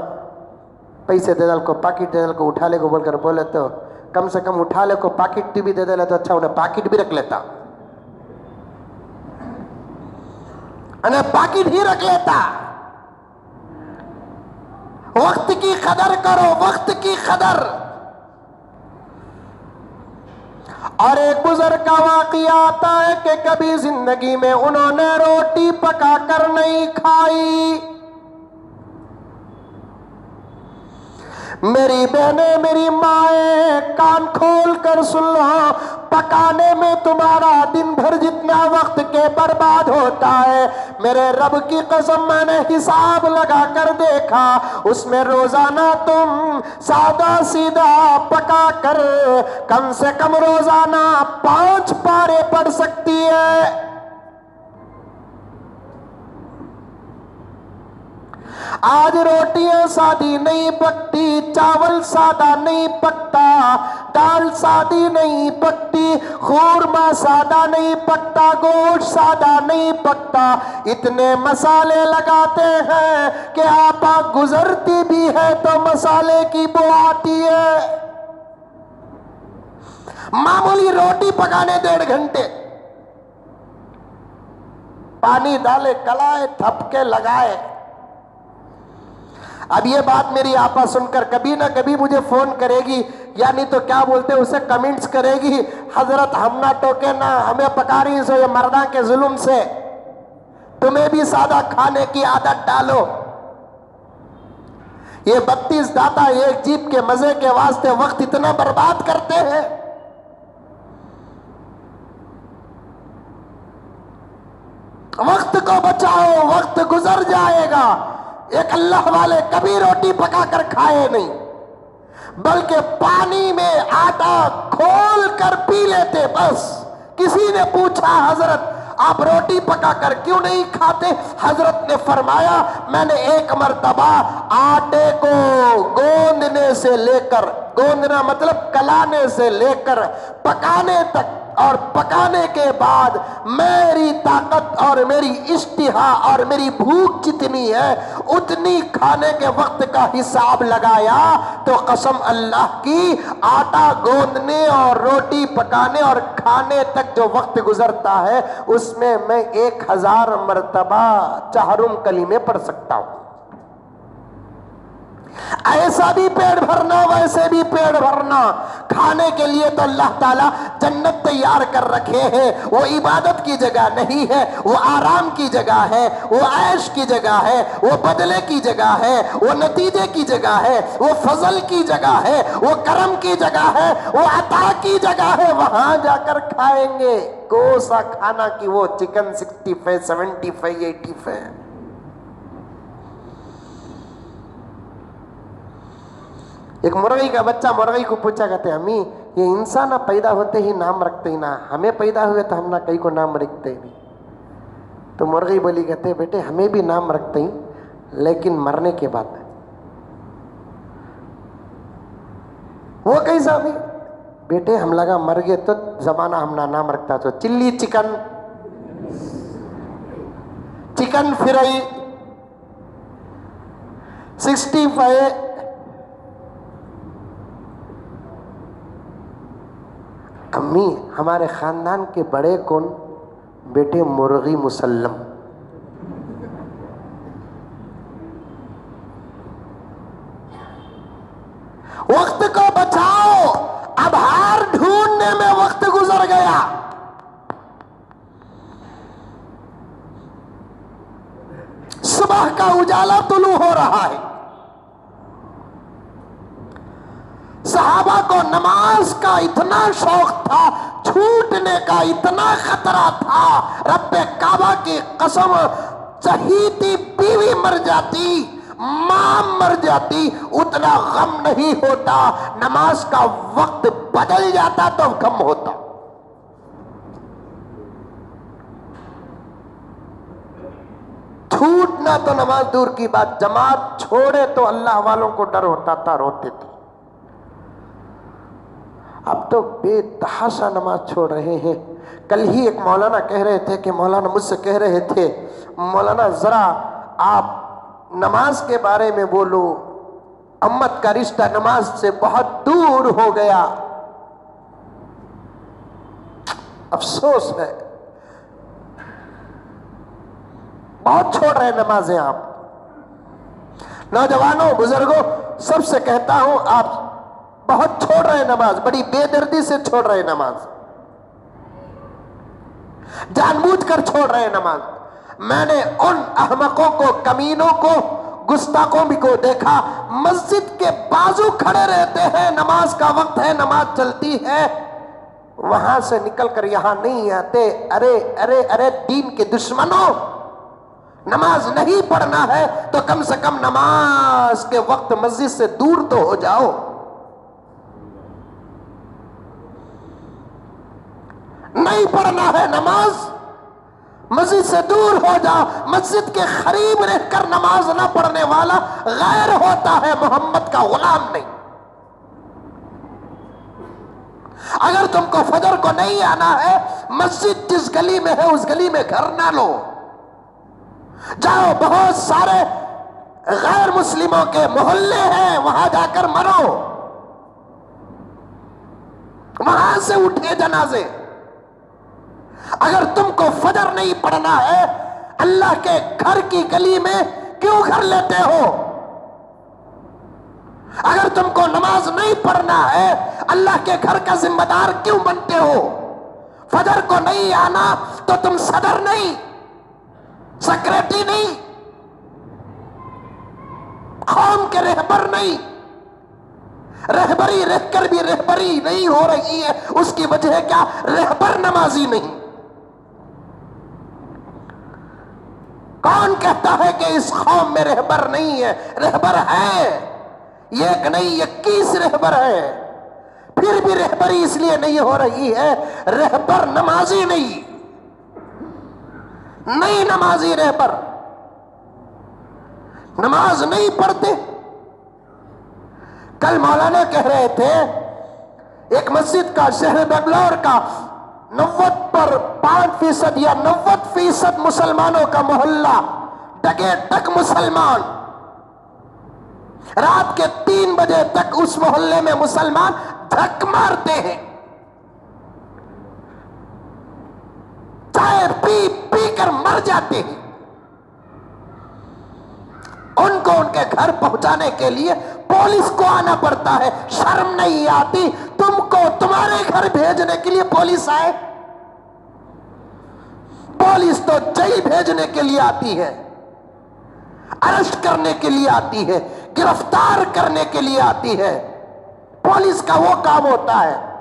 पैसे दे दल को, पाकिट दे दल को, उठा ले को बोलकर बोले तो कम से कम उठा ले को पाकिट भी दे दे तो अच्छा, उन्हें पाकिट भी रख लेता, उन्हें पाकिट ही रख लेता। वक्त की कदर करो, वक्त की कदर। और एक बुजुर्ग का वाक़या आता है कि कभी जिंदगी में उन्होंने रोटी पका कर नहीं खाई। मेरी बहनें, मेरी माएँ, कान खोल कर सुन लो, पकाने में तुम्हारा दिन भर जितना वक्त के बर्बाद होता है, मेरे रब की कसम मैंने हिसाब लगा कर देखा, उसमें रोजाना तुम सादा सीधा पका कर कम से कम रोजाना 5 पारे पढ़ सकती है। आज रोटियां सादी नहीं पकती, चावल सादा नहीं पकता, दाल सादी नहीं पकती, खूरमा सादा नहीं पकता, गोश्त सादा नहीं पकता। इतने मसाले लगाते हैं कि आपा गुजरती भी है तो मसाले की बू आती है। मामूली रोटी पकाने 1.5 घंटे, पानी डाले, कलाए, थपके लगाए। अब ये बात मेरी आपा सुनकर कभी ना कभी मुझे फोन करेगी, यानी तो क्या बोलते उसे कमेंट्स करेगी, हजरत हम ना टोके ना, हमें पका रही सो ये मर्दा के जुल्म से, तुम्हें भी सादा खाने की आदत डालो। ये 32 दाता एक जीप के मजे के वास्ते वक्त इतना बर्बाद करते हैं। वक्त को बचाओ, वक्त गुजर जाएगा। एक अल्लाह वाले कभी रोटी पका कर खाए नहीं, बल्कि पानी में आटा खोल कर पी लेते बस। किसी ने पूछा हजरत आप रोटी पकाकर क्यों नहीं खाते? हजरत ने फरमाया मैंने एक मर्तबा आटे को गोंदने से लेकर, गोंदना मतलब कलाने से लेकर पकाने तक, और पकाने के बाद मेरी ताकत और मेरी इश्तिहा और मेरी भूख जितनी है उतनी खाने के वक्त का हिसाब लगाया तो कसम अल्लाह की आटा गोंदने और रोटी पकाने और खाने तक जो वक्त गुजरता है उसमें मैं 1000 मर्तबा चाहरुम कलीमे पढ़ सकता हूं। ऐसा भी पेट भरना, वैसे भी पेट भरना। खाने के लिए तो अल्लाह ताला जन्नत तैयार कर रखे हैं। वो इबादत की जगह नहीं है, वो आराम की जगह है, वो ऐश की जगह है, वो बदले की जगह है, वो नतीजे की जगह है, वो फजल की जगह है, वो करम की जगह है, वो अता की जगह है। वहां जाकर खाएंगे कौन सा खाना की वो चिकन 65, 75, 85। एक मुर्गी का बच्चा मुर्गी को पूछा, कहते अम्मी ये इंसान पैदा होते ही नाम रखते ही ना, हमें पैदा हुए तो हम ना कहीं को नाम रखते ही नहीं। तो मुर्गी बोली, कहते बेटे हमें भी नाम रखते ही, लेकिन मरने के बाद। वो कैसा भी? बेटे हम लगा मर गए तो जमाना हम ना नाम रखता, तो चिल्ली चिकन, चिकन फ्राई, 65। अम्मी हमारे खानदान के बड़े कौन? बेटे मुर्गी मुसल्लम। वक्त को बचाओ, अब हार ढूंढने में वक्त गुजर गया। सुबह का उजाला तुलू हो रहा है। सहाबा को नमाज का इतना शौक था, छूटने का इतना खतरा था। रब्बे काबा की कसम, चहीती बीवी मर जाती, मां मर जाती, उतना गम नहीं होता। नमाज का वक्त बदल जाता तो गम होता। छूटना तो नमाज दूर की बात, जमात छोड़े तो अल्लाह वालों को डर होता था, रोते थे। अब तो बेतहाशा नमाज छोड़ रहे हैं। कल ही एक मौलाना कह रहे थे कि मौलाना मुझसे कह रहे थे, मौलाना जरा आप नमाज के बारे में बोलो, अम्मत का रिश्ता नमाज से बहुत दूर हो गया। अफसोस है, बहुत छोड़ रहे नमाजें आप। नौजवानों, बुजुर्गों, सबसे कहता हूं आप बहुत छोड़ रहे नमाज, बड़ी बेदर्दी से छोड़ रहे नमाज, जानबूझकर छोड़ रहे नमाज। मैंने उन अहमकों को, कमीनों को, गुस्ताखों भी को देखा, मस्जिद के बाजू खड़े रहते हैं, नमाज का वक्त है, नमाज चलती है, वहां से निकलकर यहां नहीं आते। अरे अरे अरे दीन के दुश्मनों, नमाज नहीं पढ़ना है तो कम से कम नमाज के वक्त मस्जिद से दूर तो हो जाओ। नहीं पढ़ना है नमाज, मस्जिद से दूर हो जाओ। मस्जिद के करीब रहकर नमाज ना पढ़ने वाला गैर होता है, मोहम्मद का गुलाम नहीं। अगर तुमको फजर को नहीं आना है, मस्जिद जिस गली में है उस गली में घर ना लो, जाओ बहुत सारे गैर मुस्लिमों के मोहल्ले हैं, वहां जाकर मरो, वहां से उठे जनाजे। अगर तुमको फजर नहीं पढ़ना है, अल्लाह के घर की गली में क्यों घर लेते हो? अगर तुमको नमाज नहीं पढ़ना है, अल्लाह के घर का जिम्मेदार क्यों बनते हो? फजर को नहीं आना तो तुम सदर नहीं, सेक्रेटरी नहीं, कौम के रहबर नहीं। रहबरी रहकर भी रहबरी नहीं हो रही है, उसकी वजह क्या? रहबर नमाजी नहीं। कौन कहता है कि इस कौम में रहबर नहीं है? रहबर है, एक नहीं 21 रहबर है, फिर भी रहबरी इसलिए नहीं हो रही है, रहबर नमाजी नहीं, नहीं नमाजी रहबर, नमाज नहीं पढ़ते। कल मौलाना कह रहे थे, एक मस्जिद का शहर बेंगलोर का 90% या 90% मुसलमानों का मोहल्ला डगे डग मुसलमान, रात के 3 बजे तक उस मोहल्ले में मुसलमान धक मारते हैं, चाय पी पी कर मर जाते हैं। उनको उनके घर पहुंचाने के लिए पुलिस को आना पड़ता है। शर्म नहीं आती तुमको तुम्हारे घर भेजने के लिए पुलिस आए? पुलिस तो जेल भेजने के लिए आती है, अरेस्ट करने के लिए आती है, गिरफ्तार करने के लिए आती है। पुलिस का वो काम होता है।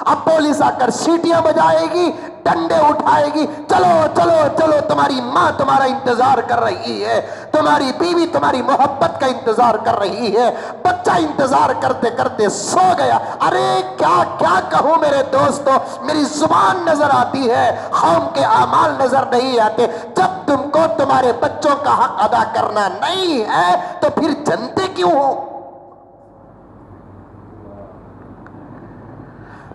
अब पुलिस आकर सीटियां बजाएगी, डंडे उठाएगी, चलो चलो चलो, तुम्हारी मां तुम्हारा इंतजार कर रही है, तुम्हारी बीवी तुम्हारी मोहब्बत का इंतजार कर रही है, बच्चा इंतजार करते करते सो गया। अरे क्या क्या कहूं मेरे दोस्तों, मेरी जुबान नजर आती है, कौम के आमाल नजर नहीं आते। जब तुमको तुम्हारे बच्चों का हक अदा करना नहीं है तो फिर जनते क्यों हो?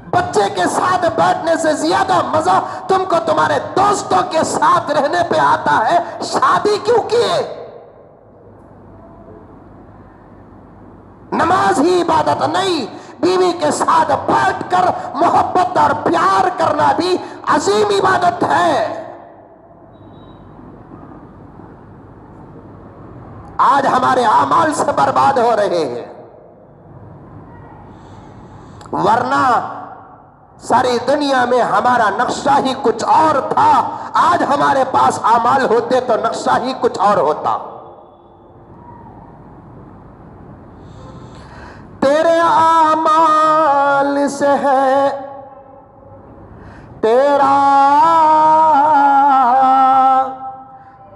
बच्चे के साथ बैठने से ज्यादा मजा तुमको तुम्हारे दोस्तों के साथ रहने पे आता है। शादी क्यों किए? नमाज ही इबादत नहीं, बीवी के साथ बैठकर मोहब्बत और प्यार करना भी अजीम इबादत है। आज हमारे आमाल से बर्बाद हो रहे हैं, वरना सारी दुनिया में हमारा नक्शा ही कुछ और था। आज हमारे पास आमाल होते तो नक्शा ही कुछ और होता। तेरे आमाल से है तेरा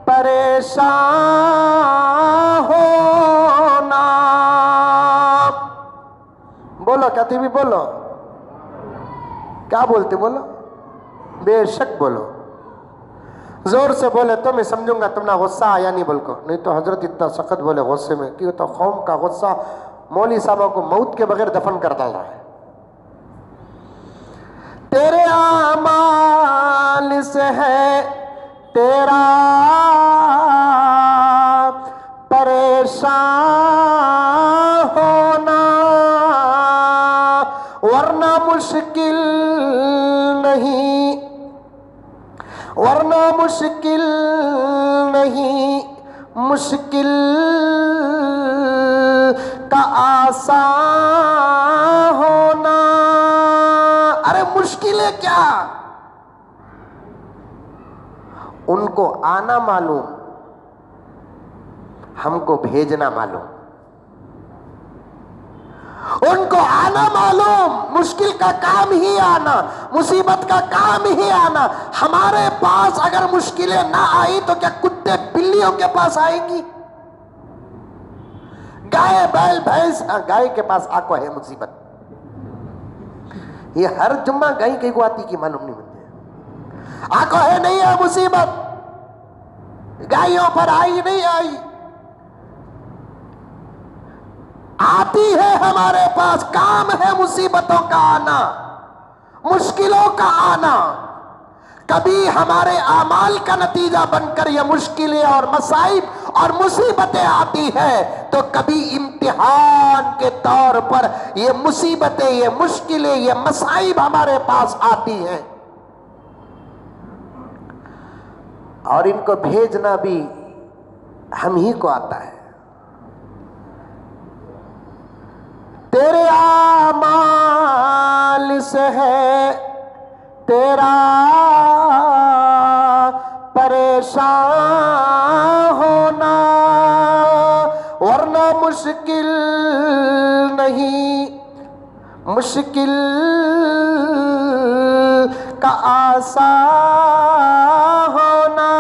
परेशान होना। बोलो कहती भी बोलो, क्या बोलते बोलो, बेशक बोलो, जोर से बोले तो मैं समझूंगा तुमने गुस्सा आया नहीं। बोल को नहीं तो हजरत इतना सख्त बोले गुस्से में कि तो कौम का गुस्सा मौली साहबों को मौत के बगैर दफन कर डाल रहा है। तेरे आमाल से है तेरा परेशान होना, वरना मुश्किल नहीं, वरना मुश्किल नहीं, मुश्किल का आसान होना। अरे मुश्किल है क्या? उनको आना मालूम, हमको भेजना मालूम। उनको आना मालूम, मुश्किल का काम ही आना, मुसीबत का काम ही आना। हमारे पास अगर मुश्किलें ना आई तो क्या कुत्ते बिल्लियों के पास आएंगी? गाय बैल भैंस, गाय के पास आको है मुसीबत, ये हर जुम्मा गाय के को आती की मालूम नहीं मुझे। आको है नहीं है मुसीबत, गायों पर आई नहीं आई, आती है हमारे पास। काम है मुसीबतों का आना, मुश्किलों का आना। कभी हमारे आमाल का नतीजा बनकर ये मुश्किलें और मसाइब और मुसीबतें आती है, तो कभी इम्तिहान के तौर पर ये मुसीबतें, ये मुश्किलें, ये मसाइब हमारे पास आती हैं। और इनको भेजना भी हम ही को आता है। तेरे आमाल से है तेरा परेशान होना, वरना मुश्किल नहीं, मुश्किल का आसान होना।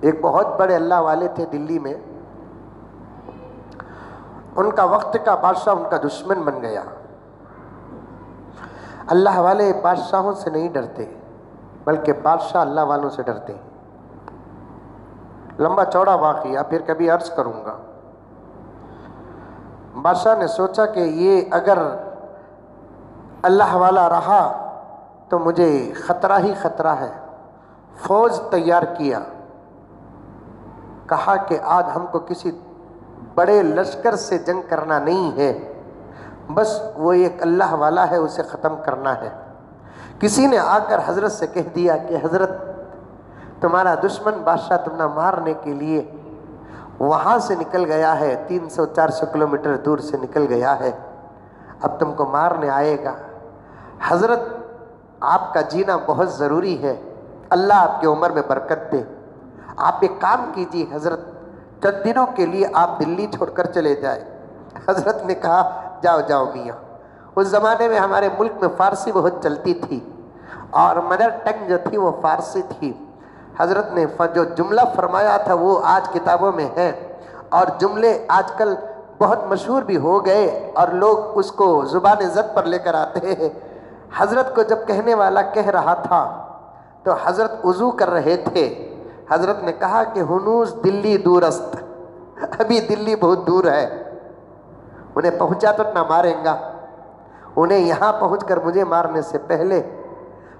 एक बहुत बड़े अल्लाह वाले थे दिल्ली में, उनका वक्त का बादशाह उनका दुश्मन बन गया। अल्लाह वाले बादशाहों से नहीं डरते, बल्कि बादशाह अल्लाह वालों से डरते हैं। लंबा चौड़ा वाक़या फिर कभी अर्ज करूंगा। बादशाह ने सोचा कि ये अगर अल्लाह वाला रहा तो मुझे ख़तरा ही ख़तरा है। फौज तैयार किया, कहा कि आज हमको किसी बड़े लश्कर से जंग करना नहीं है, बस वो एक अल्लाह वाला है, उसे ख़त्म करना है। किसी ने आकर हज़रत से कह दिया कि हज़रत, तुम्हारा दुश्मन बादशाह तुम्हें मारने के लिए वहाँ से निकल गया है, 300-400 किलोमीटर दूर से निकल गया है, अब तुमको मारने आएगा। हज़रत, आपका जीना बहुत ज़रूरी है, अल्लाह आपकी उम्र में बरकत दे। आप एक काम कीजिए हज़रत, चंद दिनों के लिए आप दिल्ली छोड़कर चले जाए। हज़रत ने कहा, जाओ जाओ मियाँ। उस ज़माने में हमारे मुल्क में फ़ारसी बहुत चलती थी और मदर टंग जो थी वो फ़ारसी थी। हज़रत ने जो जुमला फरमाया था वो आज किताबों में है, और जुमले आजकल बहुत मशहूर भी हो गए और लोग उसको ज़ुबान इज़्ज़त पर लेकर आते हैं। हज़रत को जब कहने वाला कह रहा था तो हज़रत वज़ू कर रहे थे। हज़रत ने कहा कि हुनूस दिल्ली दूरस्त, अभी दिल्ली बहुत दूर है, उन्हें पहुंचा तो ना मारेंगा, उन्हें यहाँ पहुंचकर मुझे मारने से पहले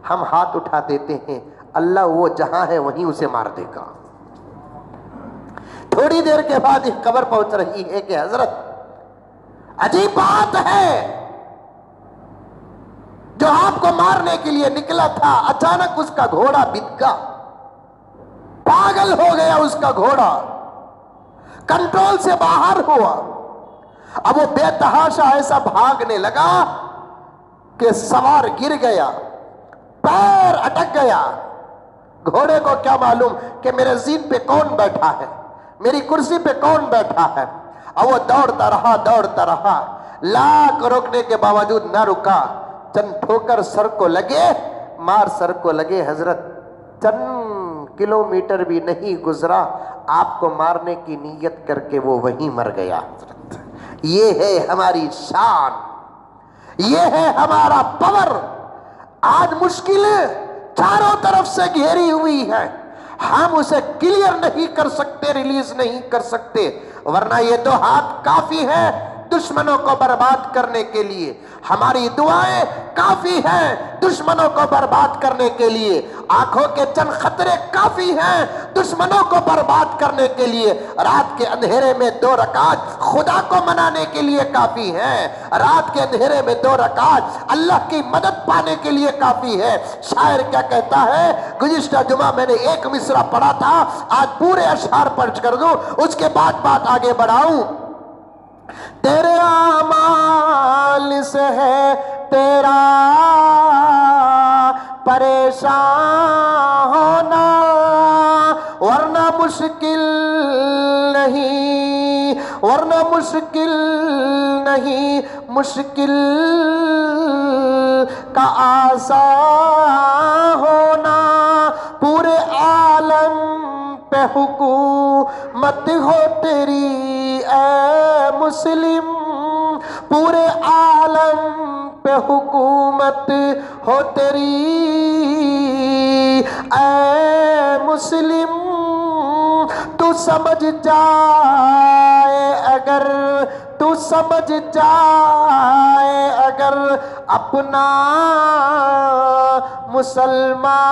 हम हाथ उठा देते हैं, अल्लाह वो जहां है वहीं उसे मार देगा। थोड़ी देर के बाद एक खबर पहुंच रही है कि हज़रत, अजीब बात है, जो आपको मारने के लिए निकला था अचानक उसका घोड़ा बिक गया, पागल हो गया उसका घोड़ा, कंट्रोल से बाहर हुआ। अब वो बेतहाशा ऐसा भागने लगा कि सवार गिर गया, पैर अटक गया। घोड़े को क्या मालूम कि मेरे जीन पे कौन बैठा है, मेरी कुर्सी पे कौन बैठा है। अब वो दौड़ता रहा, लाख रोकने के बावजूद ना रुका। चंद ठोकर सर को लगे, मार सर को लगे। हजरत, चंद किलोमीटर भी नहीं गुजरा, आपको मारने की नीयत करके वो वहीं मर गया। हजरत, ये है हमारी शान, ये है हमारा पावर। आज मुश्किलें चारों तरफ से घेरी हुई है, हम उसे क्लियर नहीं कर सकते, रिलीज नहीं कर सकते, वरना ये तो हाथ काफी है दुश्मनों को बर्बाद करने के लिए। हमारी दुआएं काफी हैं दुश्मनों को बर्बाद करने के लिए। आंखों के चंद खतरे काफी हैं दुश्मनों को बर्बाद करने के लिए। रात के अंधेरे में 2 रकात खुदा को मनाने के लिए काफी हैं। रात के अंधेरे में 2 रकात अल्लाह की मदद पाने के लिए काफी है। शायर क्या कहता है, गुज़िश्ता जुमा मैंने एक मिसरा पढ़ा था, आज पूरे अशआर पढ़ कर दूं, उसके बाद बात आगे बढ़ाऊं। तेरे आमाल से है तेरा परेशान होना, वरना मुश्किल नहीं, वरना मुश्किल नहीं, मुश्किल का आसान होना। पूरे आलम पे हुकूमत हो तेरी ऐ मुस्लिम, पूरे आलम पे हुकूमत हो तेरी ऐ मुस्लिम, तू समझ जाए अगर, तू समझ जाए अगर अपना मुसलमान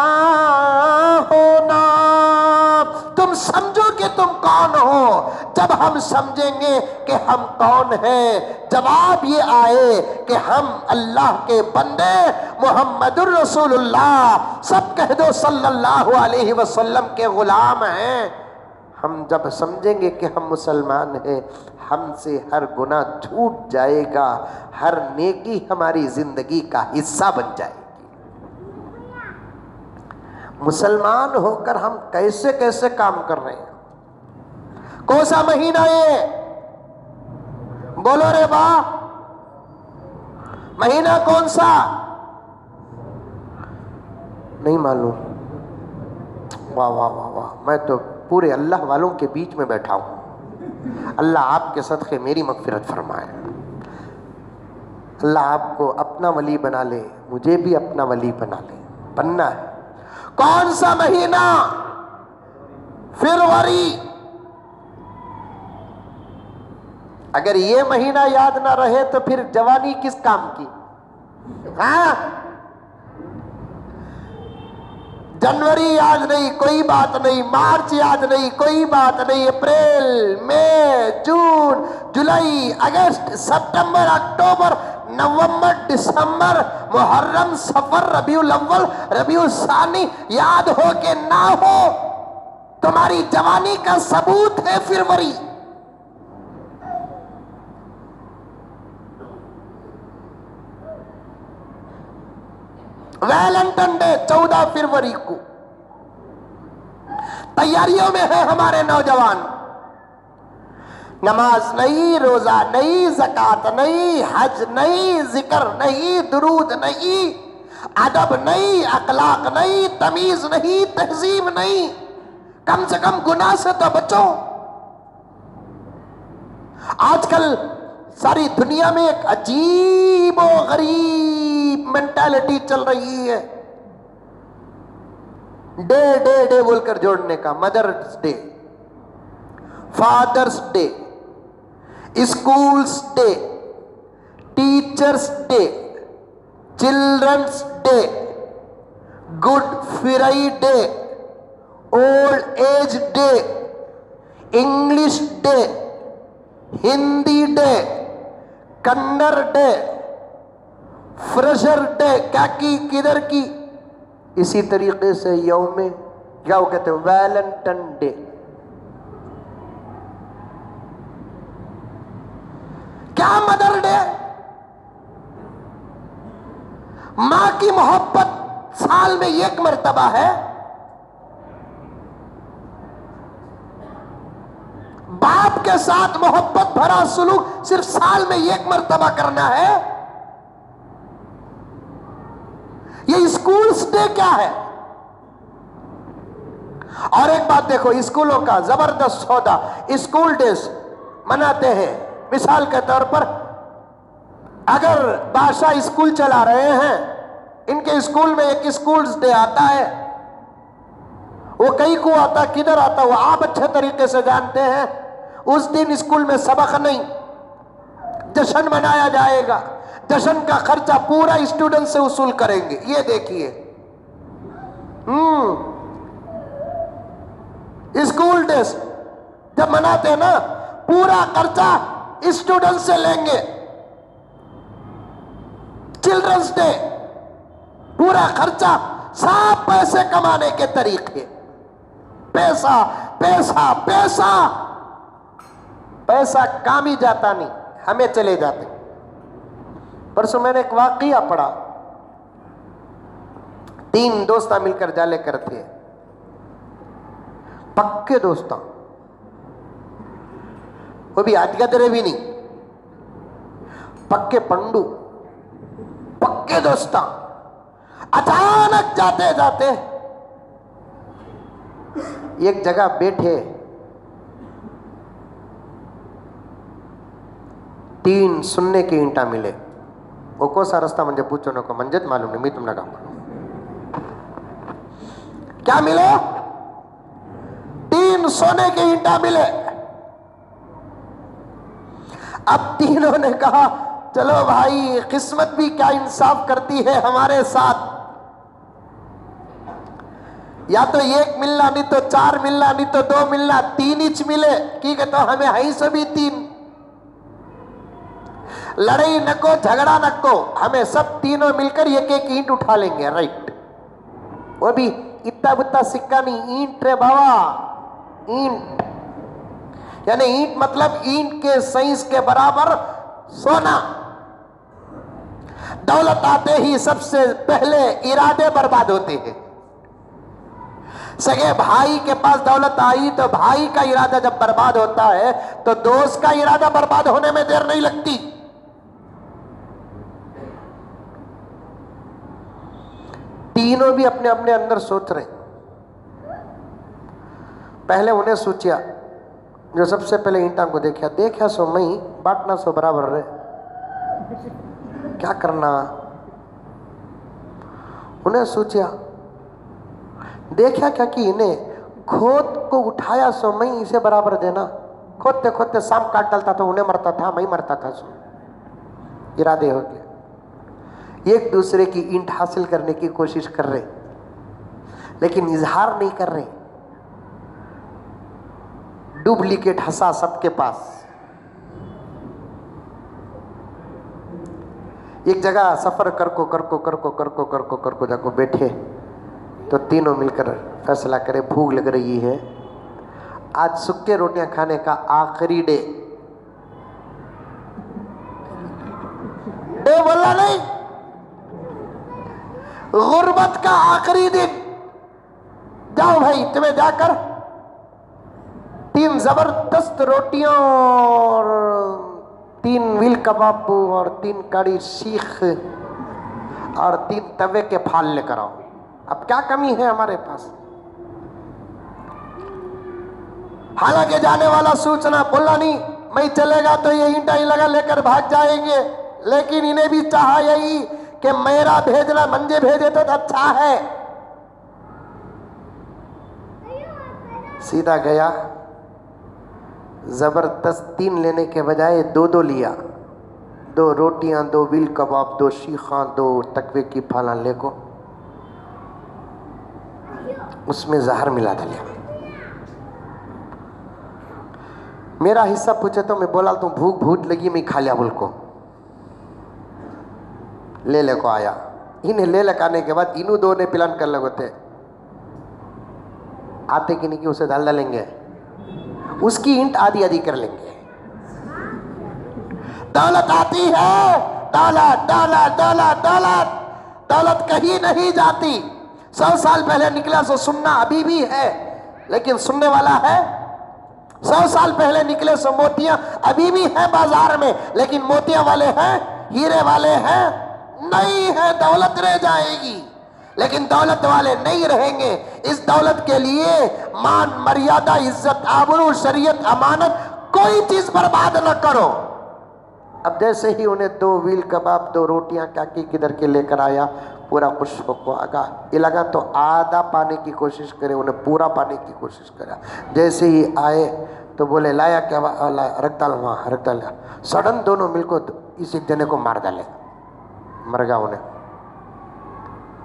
होना। तुम समझो कि तुम कौन हो जब हम समझेंगे कि हम कौन हैं। जवाब ये आए कि हम अल्लाह के बंदे मुहम्मदुर रसूलुल्लाह, सब कह दो सल्लल्लाहु अलैहि वसल्लम के गुलाम हैं। हम जब समझेंगे कि हम मुसलमान हैं, हमसे हर गुनाह छूट जाएगा, हर नेकी हमारी जिंदगी का हिस्सा बन जाएगी। मुसलमान होकर हम कैसे कैसे काम कर रहे हैं। कौन सा महीना ये, बोलो रे वाह, महीना कौन सा? नहीं मालूम। वाह वाह वाह वाह, मैं तो पूरे अल्लाह वालों के बीच में बैठा हूं। अल्लाह आपके सदक़े मेरी मग़फ़िरत फरमाए। अल्लाह आपको अपना वली बना ले, मुझे भी अपना वली बना ले, बनना है। कौन सा महीना? फरवरी। अगर ये महीना याद ना रहे तो फिर जवानी किस काम की? हाँ, जनवरी याद नहीं, कोई बात नहीं। मार्च याद नहीं, कोई बात नहीं। अप्रैल, मई, जून, जुलाई, अगस्त, सितंबर, अक्टूबर, नवंबर, दिसंबर, मुहर्रम, सफर, रबीउल अव्वल, रबीउल सानी याद हो के ना हो, तुम्हारी जवानी का सबूत है फरवरी। वैलेंटाइन डे 14 फरवरी को। तैयारियों में है हमारे नौजवान। नमाज नहीं, रोजा नहीं, ज़कात नहीं, हज नहीं, जिक्र नहीं, दुरूद नहीं, अदब नहीं, अखलाक नहीं, तमीज नहीं, तहजीब नहीं। कम से कम गुनाह से तो बचो। आजकल सारी दुनिया में एक अजीब और गरीब मेंटालिटी चल रही है। डे डे डे बोलकर जोड़ने का। Mother's day, father's day, schools day, teacher's day, children's day, good Friday, old age day, English day, Hindi day, Kannada day, fresher day, क्या की किधर की। इसी तरीके से यौमे क्या वो कहते हैं, वैलेंटाइन डे। क्या मदर डे? मां की मोहब्बत साल में एक मर्तबा है, बाप के साथ मोहब्बत भरा सुलूक सिर्फ साल में एक मर्तबा करना है। ये स्कूल्स डे क्या है? और एक बात देखो, स्कूलों का जबरदस्त सौदा। स्कूल डेज मनाते हैं। मिसाल के तौर पर अगर बादशाह स्कूल चला रहे हैं, इनके स्कूल में एक स्कूल्स डे आता है। वो कई को आता, किधर आता, वो आप अच्छे तरीके से जानते हैं। उस दिन स्कूल में सबक नहीं, जश्न मनाया जाएगा। जश्न का खर्चा पूरा स्टूडेंट से वसूल करेंगे। ये देखिए, स्कूल डेज जब मनाते हैं ना, पूरा खर्चा स्टूडेंट से लेंगे। चिल्ड्रंस डे, पूरा खर्चा, सब पैसे कमाने के तरीके। पैसा पैसा पैसा पैसा, काम ही जाता नहीं, हमें चले जाते। परसों मैंने एक वाकया पढ़ा। 3 दोस्त मिलकर जाले करते, पक्के दोस्त, वो भी आजगदरे भी नहीं, पक्के पंडू, पक्के दोस्त। अचानक जाते जाते एक जगह बैठे, 3 सुन्ने के ईंटा मिले। वो कौन सा रास्ता मुझे पूछो नको मंजत मालूम नहीं, मैं तुम लगा क्या मिले? 3 सोने के ईंटा मिले। अब तीनों ने कहा चलो भाई, किस्मत भी क्या इंसाफ करती है हमारे साथ, या तो 1 मिलना, नहीं तो 4 मिलना, नहीं तो 2 मिलना, 3 इंच मिले ठीक है, तो हमें है सभी 3। लड़ाई नको, झगड़ा नको, हमें सब तीनों मिलकर एक ईंट उठा लेंगे। राइट, वो भी इतना बुत्ता सिक्का नहीं, ईंट रे बाबा, ईंट। यानी ईंट मतलब ईंट के साइज के बराबर सोना। दौलत आते ही सबसे पहले इरादे बर्बाद होते हैं। सगे भाई के पास दौलत आई तो भाई का इरादा जब बर्बाद होता है तो दोस्त का इरादा बर्बाद होने में देर नहीं लगती। तीनों भी अपने अपने अंदर सोच रहे। पहले उन्हें सोचा, जो सबसे पहले ईंटा को देखा सो मई बांटना सो बराबर रहे, क्या करना। उन्हें सोचा, देखा क्या कि इन्हें खोद को उठाया सो मई इसे बराबर देना। खोदते खोदते शाम काट डालता था, उन्हें मरता था, मैं मरता था। सो इरादे हो गए, एक दूसरे की ईंट हासिल करने की कोशिश कर रहे, लेकिन इजहार नहीं कर रहे। डुप्लीकेट हंसा सबके पास। एक जगह सफर करको जाको बैठे तो तीनों मिलकर फैसला करे, भूख लग रही है, आज सूखे रोटियां खाने का आखिरी डे बोला नहीं, गुर्बत का आखिरी दिन। जाओ भाई, तुम्हें जाकर 3 जबरदस्त रोटियां और 3 व्हील कबाब और 3 कड़ी सीख और 3 तवे के फाल लेकर आओ। अब क्या कमी है हमारे पास। हालांकि जाने वाला सूचना बोला नहीं, मैं चलेगा तो ये ईंटा ही लगा लेकर भाग जाएंगे, लेकिन इन्हें भी चाहा यही कि मेरा भेजना मंजे भेजे तो अच्छा है। सीधा गया, जबरदस्त 3 लेने के बजाय 2 लिया। 2 रोटियां, 2 व्हील कबाब, 2 शीखा, 2 तकवे की फाला लेको, उसमें जहर मिला डालिया। मेरा हिस्सा पूछे तो मैं बोला तो भूख भूख लगी, मैं खा लिया। बोल को ले को आया, इन्हें ले लकाने के बाद इन्हों 2 ने प्लान कर लगते आते कि नहीं कि उसे डाल डालेंगे, उसकी ईंट आधी आधी कर लेंगे। दौलत आती है, दौलत दौलत दौलत दौलत दौलत कहीं नहीं जाती। 100 साल पहले निकला सो सुनना अभी भी है, लेकिन सुनने वाला है। 100 साल पहले निकले सो मोतियां अभी भी है बाजार में, लेकिन मोतियां वाले हैं, हीरे वाले हैं नहीं है। दौलत रह जाएगी, लेकिन दौलत वाले नहीं रहेंगे। इस दौलत के लिए मान, मर्यादा, इज्जत, आबरू, शरीयत, अमानत, कोई चीज बर्बाद न करो। अब जैसे ही उन्हें 2 व्हील कबाब, 2 रोटियां काकी किधर के लेकर आया, पूरा खुश को आगा ये लगा तो आधा पाने की कोशिश करे, उन्हें पूरा पाने की कोशिश करा। जैसे ही आए तो बोले लाया क्या, रख डाल वहाँ, रख डाल। सडन दोनों मिलकर इस एक जने को मार डाले, मर गया। उन्हें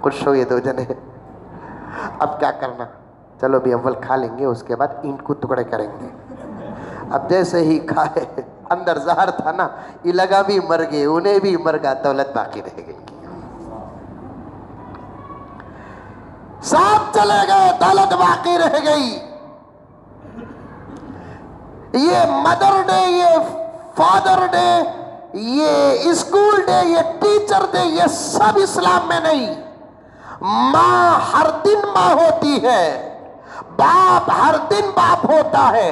खुश हो ये 2 जने। अब क्या करना, चलो भी अव्वल खा लेंगे, उसके बाद ईंट को टुकड़े करेंगे। अब जैसे ही खाए, अंदर जहर था ना, ये लगा भी मर गए, उन्हें भी मर गया, दौलत बाकी रह गई। सब चले गए, दौलत बाकी रह गई। ये मदर डे, ये फादर डे, ये स्कूल डे, ये टीचर डे, ये सब इस्लाम में नहीं। माँ हर दिन माँ होती है, बाप हर दिन बाप होता है,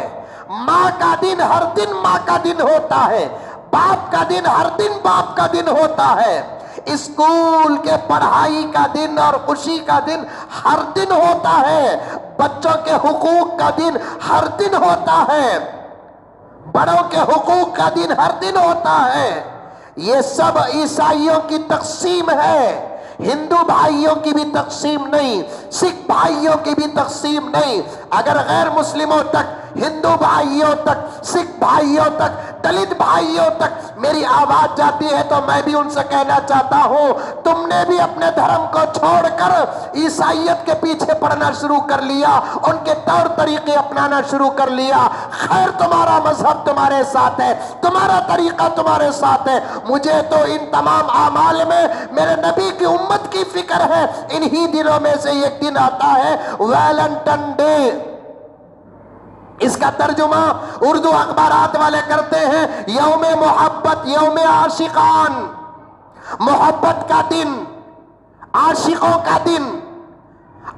माँ का दिन हर दिन माँ का दिन होता है, बाप का दिन हर दिन बाप का दिन होता है। स्कूल के पढ़ाई का दिन और खुशी का दिन हर दिन होता है, बच्चों के हुकूक का दिन हर दिन होता है, बड़ों के हुकूक का दिन हर दिन होता है। ये सब ईसाइयों की तकसीम है, हिंदू भाइयों की भी तकसीम नहीं, सिख भाइयों की भी तकसीम नहीं। अगर गैर मुस्लिमों तक, हिंदू भाइयों तक, सिख भाइयों तक, दलित भाइयों तक मेरी आवाज जाती है तो मैं भी उनसे कहना चाहता हूं, तुमने भी अपने धर्म को छोड़कर ईसाइयत के पीछे पड़ना शुरू कर लिया, उनके तौर तरीके अपनाना शुरू कर लिया। खैर, तुम्हारा मजहब तुम्हारे साथ है, तुम्हारा तरीका तुम्हारे साथ है। मुझे तो इन तमाम आमाल में मेरे नबी की उम्मत की फिक्र है। इन्हीं दिनों में से एक दिन आता है वैलेंटाइन डे। इसका तर्जुमा उर्दू अखबारात वाले करते हैं यौमे मोहब्बत, यौमे आशिकान, मोहब्बत का दिन, आशिकों का दिन।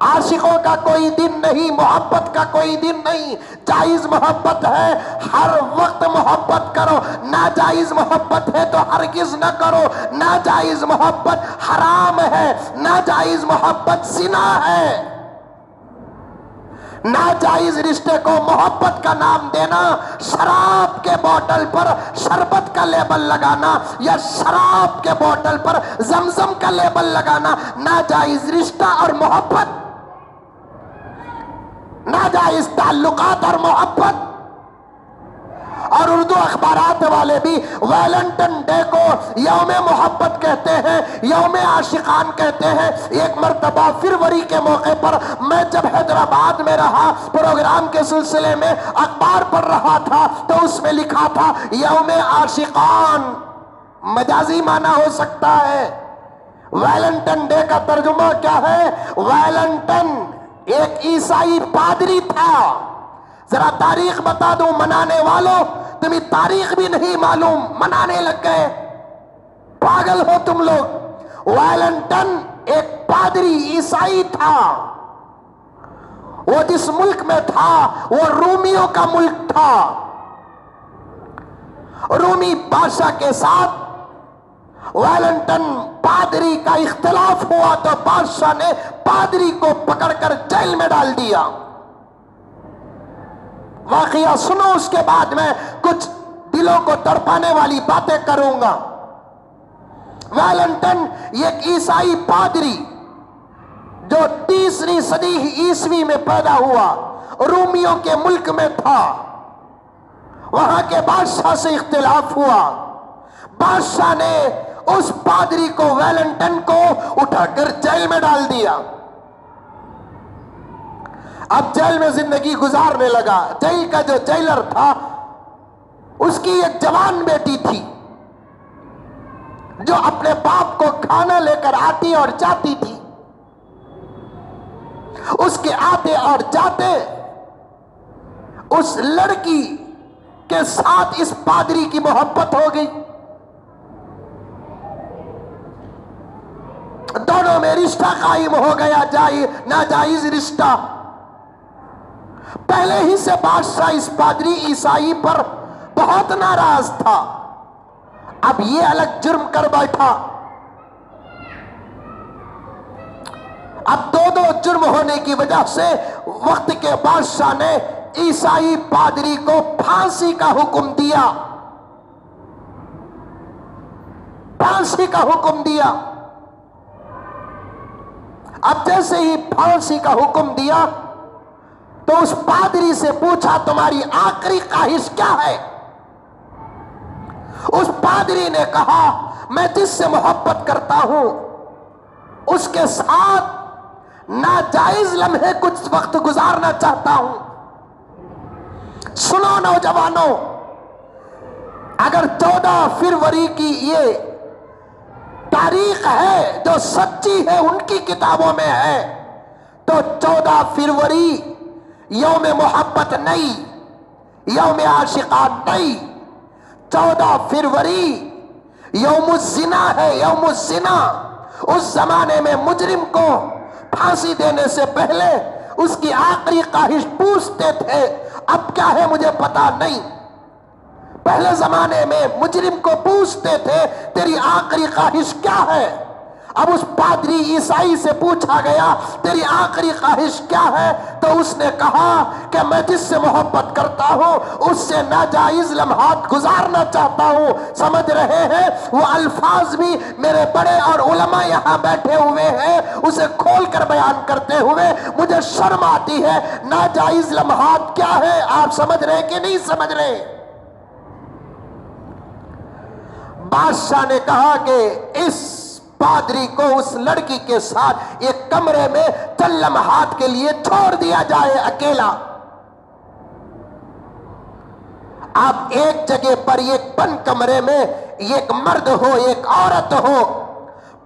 आशिकों का कोई दिन नहीं, मोहब्बत का कोई दिन नहीं। जायज मोहब्बत है, हर वक्त मोहब्बत करो। नाजायज मोहब्बत है तो हरगिज न करो। नाजायज मोहब्बत हराम है, नाजायज मोहब्बत जिना है। नाजायज रिश्ते को मोहब्बत का नाम देना, शराब के बोतल पर शरबत का लेबल लगाना या शराब के बोतल पर जमजम का लेबल लगाना, नाजायज रिश्ता और मोहब्बत, नाजायज ताल्लुकात और मोहब्बत। और उर्दू अखबारात वाले भी वैलेंटाइन डे को यौमे मोहब्बत कहते हैं, यौमे आशिकान कहते हैं। एक मर्तबा फरवरी के मौके पर मैं जब हैदराबाद में रहा, प्रोग्राम के सिलसिले में अखबार पढ़ रहा था तो उसमें लिखा था यौमे आशिकान। मजाजी माना हो सकता है। वैलेंटाइन डे का तर्जुमा क्या है? वैलेंटाइन एक ईसाई पादरी था। जरा तारीख बता दूं मनाने वालों, तुम्हें तारीख भी नहीं मालूम, मनाने लग गए। पागल हो तुम लोग। वैलेंटाइन एक पादरी ईसाई था। वो जिस मुल्क में था वो रूमियों का मुल्क था। रूमी बादशाह के साथ वैलेंटाइन पादरी का इख्तिलाफ हुआ तो बादशाह ने पादरी को पकड़कर जेल में डाल दिया। वाकया सुनो, उसके बाद मैं कुछ दिलों को तड़पाने वाली बातें करूंगा। वैलेंटाइन एक ईसाई पादरी जो 3वीं सदी ईस्वी में पैदा हुआ, रूमियों के मुल्क में था। वहां के बादशाह से इख्तिलाफ हुआ। बादशाह ने उस पादरी को, वैलेंटाइन को उठाकर जेल में डाल दिया। अब जेल में जिंदगी गुजारने लगा। जेल का जो जेलर था उसकी एक जवान बेटी थी जो अपने बाप को खाना लेकर आती और जाती थी। उसके आते और जाते उस लड़की के साथ इस पादरी की मोहब्बत हो गई। दोनों में रिश्ता कायम हो गया, नाजायज रिश्ता। पहले ही से बादशाह इस पादरी ईसाई पर बहुत नाराज था। अब ये अलग जुर्म कर बैठा। अब दो जुर्म होने की वजह से वक्त के बादशाह ने ईसाई पादरी को फांसी का हुक्म दिया। फांसी का हुक्म दिया। अब जैसे ही फांसी का हुक्म दिया तो उस पादरी से पूछा, तुम्हारी आखिरी ख्वाहिश क्या है? उस पादरी ने कहा, मैं जिससे मोहब्बत करता हूं उसके साथ नाजायज लम्हे कुछ वक्त गुजारना चाहता हूं। सुनो नौजवानों, अगर 14 फरवरी की ये तारीख है जो सच्ची है, उनकी किताबों में है, तो 14 फरवरी यौमे मोहब्बत नहीं, यौमे आशिकान नहीं। 14 फरवरी यौमुज़्ज़िना है, यौमुज़्ज़िना। उस जमाने में मुजरिम को फांसी देने से पहले उसकी आखिरी ख्वाहिश पूछते थे। अब क्या है मुझे पता नहीं। पहले जमाने में मुजरिम को पूछते थे, तेरी आखिरी ख्वाहिश क्या है? अब उस पादरी ईसाई से पूछा गया तेरी आखिरी ख्वाहिश क्या है, तो उसने कहा कि मैं जिससे मोहब्बत करता हूं उससे नाजायज लम्हात गुजारना चाहता हूं। समझ रहे हैं? वो अल्फाज भी मेरे बड़े और उलमा यहां बैठे हुए हैं, उसे खोलकर बयान करते हुए मुझे शर्म आती है। नाजायज लम्हात क्या है, आप समझ रहे कि नहीं समझ रहे? बादशाह ने कहा कि इस पादरी को उस लड़की के साथ एक कमरे में चंद लम्हात के लिए छोड़ दिया जाए अकेला। आप एक जगह पर एक बंद कमरे में एक मर्द हो एक औरत हो,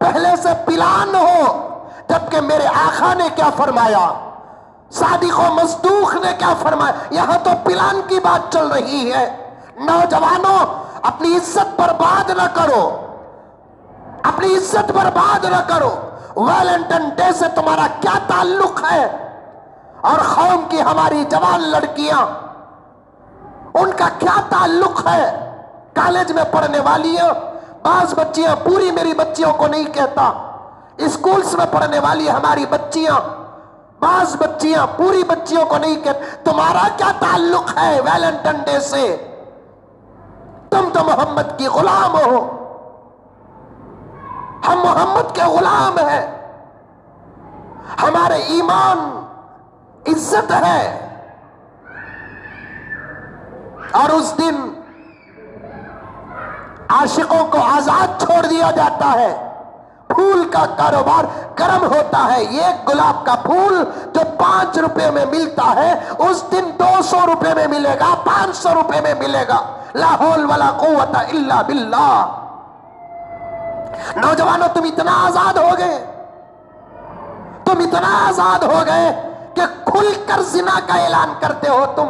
पहले से प्लान हो, जबकि मेरे आका ने क्या फरमाया, सादिक व मस्दूक ने क्या फरमाया, यहां तो प्लान की बात चल रही है। नौजवानों, अपनी इज्जत बर्बाद न करो, अपनी इज्जत बर्बाद न करो। वैलेंटाइन डे से तुम्हारा क्या ताल्लुक है? और कौम की हमारी जवान लड़कियां, उनका क्या ताल्लुक है? कॉलेज में पढ़ने वाली है, बाज बच्चियां, पूरी मेरी बच्चियों को नहीं कहता, स्कूल्स में पढ़ने वाली हमारी बच्चियां, बाज बच्चियां, पूरी बच्चियों को नहीं कहता। तुम्हारा क्या ताल्लुक है वैलेंटाइन डे से? तुम तो मोहम्मद की गुलाम हो, हम मोहम्मद के गुलाम हैं, हमारे ईमान इज्जत है। और उस दिन आशिकों को आजाद छोड़ दिया जाता है। फूल का कारोबार गर्म होता है। ये गुलाब का फूल जो 5 रुपए में मिलता है, उस दिन 200 रुपए में मिलेगा, 500 रुपए में मिलेगा। ला हौल वला कुव्वता इल्ला बिल्लाह। नौजवानों, तुम इतना आजाद हो गए, तुम इतना आजाद हो गए कि खुलकर जिना का ऐलान करते हो, तुम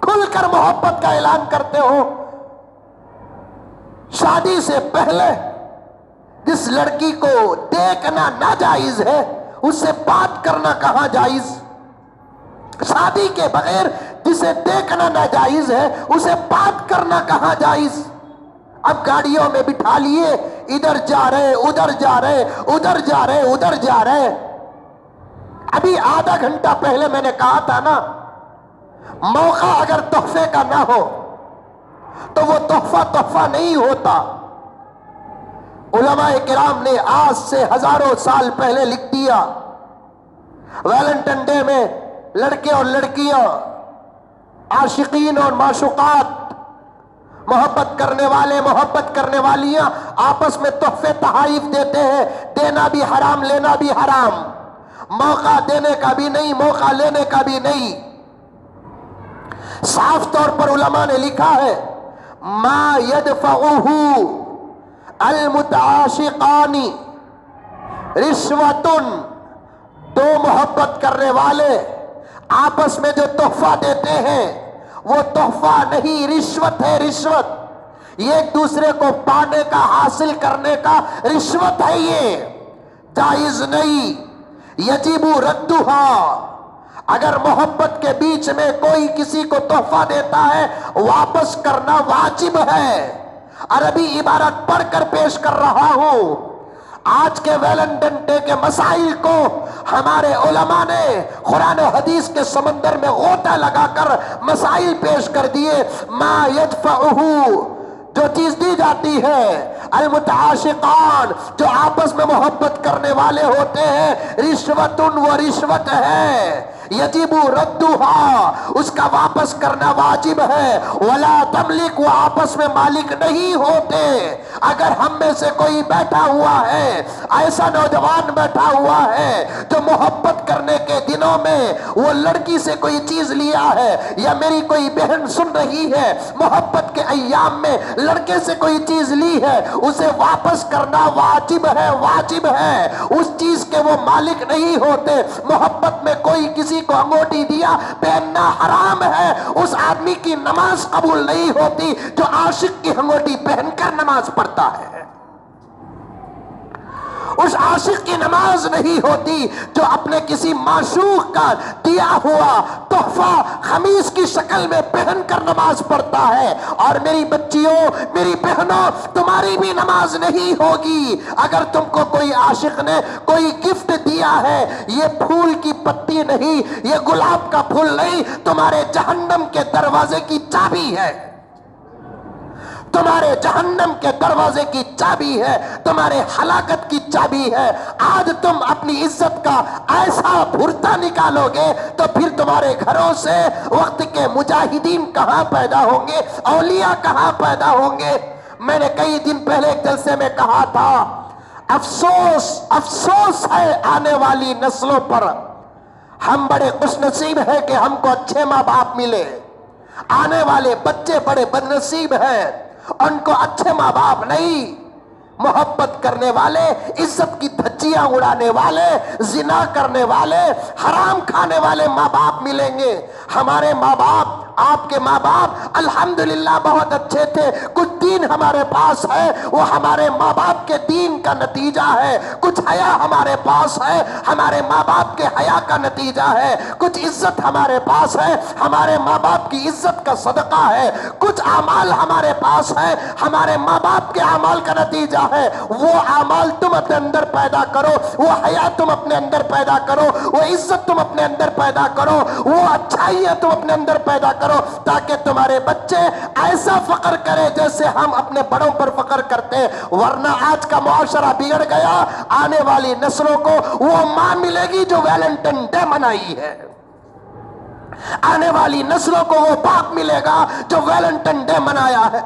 खुलकर मोहब्बत का ऐलान करते हो। शादी से पहले जिस लड़की को देखना नाजायज है, उससे बात करना कहां जायज? शादी के बगैर जिसे देखना नाजायज है, उसे बात करना कहां जायज? अब गाड़ियों में बिठा लिए, इधर जा रहे, उधर जा रहे, उधर जा रहे, उधर जा रहे। अभी आधा घंटा पहले मैंने कहा था ना, मौका अगर तोहफे का ना हो तो वो तोहफा नहीं होता। उलमाए किराम ने आज से हजारों साल पहले लिख दिया, वैलेंटाइन डे में लड़के और लड़कियां, आशिकीन और माशुकात, मोहब्बत करने वाले, मोहब्बत करने वालियां आपस में तोहफे तहाइफ देते हैं। देना भी हराम, लेना भी हराम, मौका देने का भी नहीं, मौका लेने का भी नहीं। साफ तौर पर उलमा ने लिखा है, मा यदफउहु अल मुतआशिकानी रिश्वतुन। दो मोहब्बत करने वाले आपस में जो तोहफा देते हैं, वो तोहफा नहीं, रिश्वत है, रिश्वत। ये एक दूसरे को पाने का, हासिल करने का रिश्वत है, ये जायज नहीं। यजीबु रद्दुहा। अगर मोहब्बत के बीच में कोई किसी को तोहफा देता है, वापस करना वाजिब है। अरबी इबारत पढ़कर पेश कर रहा हूं। आज के वैलेंटाइन डे के मसाइल को हमारे उलमा ने कुरान और हदीस के समंदर में गोता लगाकर मसाइल पेश कर दिए। मा यदफउहु, जो चीज दी जाती है, अल मुतआशिकान, जो आपस में मोहब्बत करने वाले होते हैं, रिश्वतुन, वो रिश्वत है। यजीबु रद्दुहा, उसका वापस करना वाजिब है। वला तमलिक, वो आपस में मालिक नहीं होते। अगर हम में से कोई बैठा हुआ है, ऐसा नौजवान बैठा हुआ है जो मोहब्बत करने के दिनों में वो लड़की से कोई चीज लिया है, या मेरी कोई बहन सुन रही है मोहब्बत के अय्याम में लड़के से कोई चीज ली है, उसे वापस करना वाजिब है, वाजिब है। उस चीज के वो मालिक नहीं होते। मोहब्बत में कोई किसी को अंगूठी दिया, पहनना हराम है। उस आदमी की नमाज कबूल नहीं होती जो आशिक की अंगूठी पहनकर नमाज पढ़ता है। उस आशिक की नमाज नहीं होती जो अपने किसी माशूक का दिया हुआ तोहफा खमीस की शक्ल में पहनकर नमाज पढ़ता है। और मेरी बच्चियों, मेरी बहनों, तुम्हारी भी नमाज नहीं होगी अगर तुमको कोई आशिक ने कोई गिफ्ट दिया है। ये फूल की पत्ती नहीं, ये गुलाब का फूल नहीं, तुम्हारे जहन्नम के दरवाजे की चाबी है, तुम्हारे जहन्नम के दरवाजे की चाबी है, तुम्हारे हलाकत की चाबी है। आज तुम अपनी इज्जत का ऐसा भुरता निकालोगे तो फिर तुम्हारे घरों से वक्त के मुजाहिदीन कहां पैदा होंगे, औलिया कहां पैदा होंगे। मैंने कई दिन पहले एक जलसे में कहा था, अफसोस अफसोस है आने वाली नस्लों पर। हम बड़े खुशनसीब हैं कि हमको अच्छे माँ बाप मिले। आने वाले बच्चे बड़े बदनसीब हैं, उनको अच्छे माँ बाप नहीं, मोहब्बत करने वाले, इज्जत की धज्जियां उड़ाने वाले, जिना करने वाले, हराम खाने वाले माँ बाप मिलेंगे। हमारे माँ बाप, आपके माँ बाप अल्हम्दुलिल्लाह बहुत अच्छे थे। कुछ दीन हमारे पास है, वो हमारे माँ बाप के दीन का नतीजा है। कुछ हया हमारे पास है, हमारे माँ बाप के हया का नतीजा है। कुछ इज्जत हमारे पास है, हमारे माँ बाप की इज्जत का सदका है। कुछ आमाल हमारे पास है, हमारे माँ बाप के आमाल का नतीजा है। वो आमाल तुम अपने अंदर पैदा करो, वो हया तुम अपने अंदर पैदा करो, वो इज्जत तुम अपने अंदर पैदा करो, वो अच्छाइयां तुम अपने अंदर पैदा करो, ताकि तुम्हारे बच्चे ऐसा फख्र करें जैसे हम अपने बड़ों पर फख्र करते हैं। वरना आज का मुआशरा बिगड़ गया। आने वाली नस्लों को वो मां मिलेगी जो वैलेंटाइन डे मनाई है। आने वाली नस्लों को वो बाप मिलेगा जो वैलेंटाइन डे मनाया है।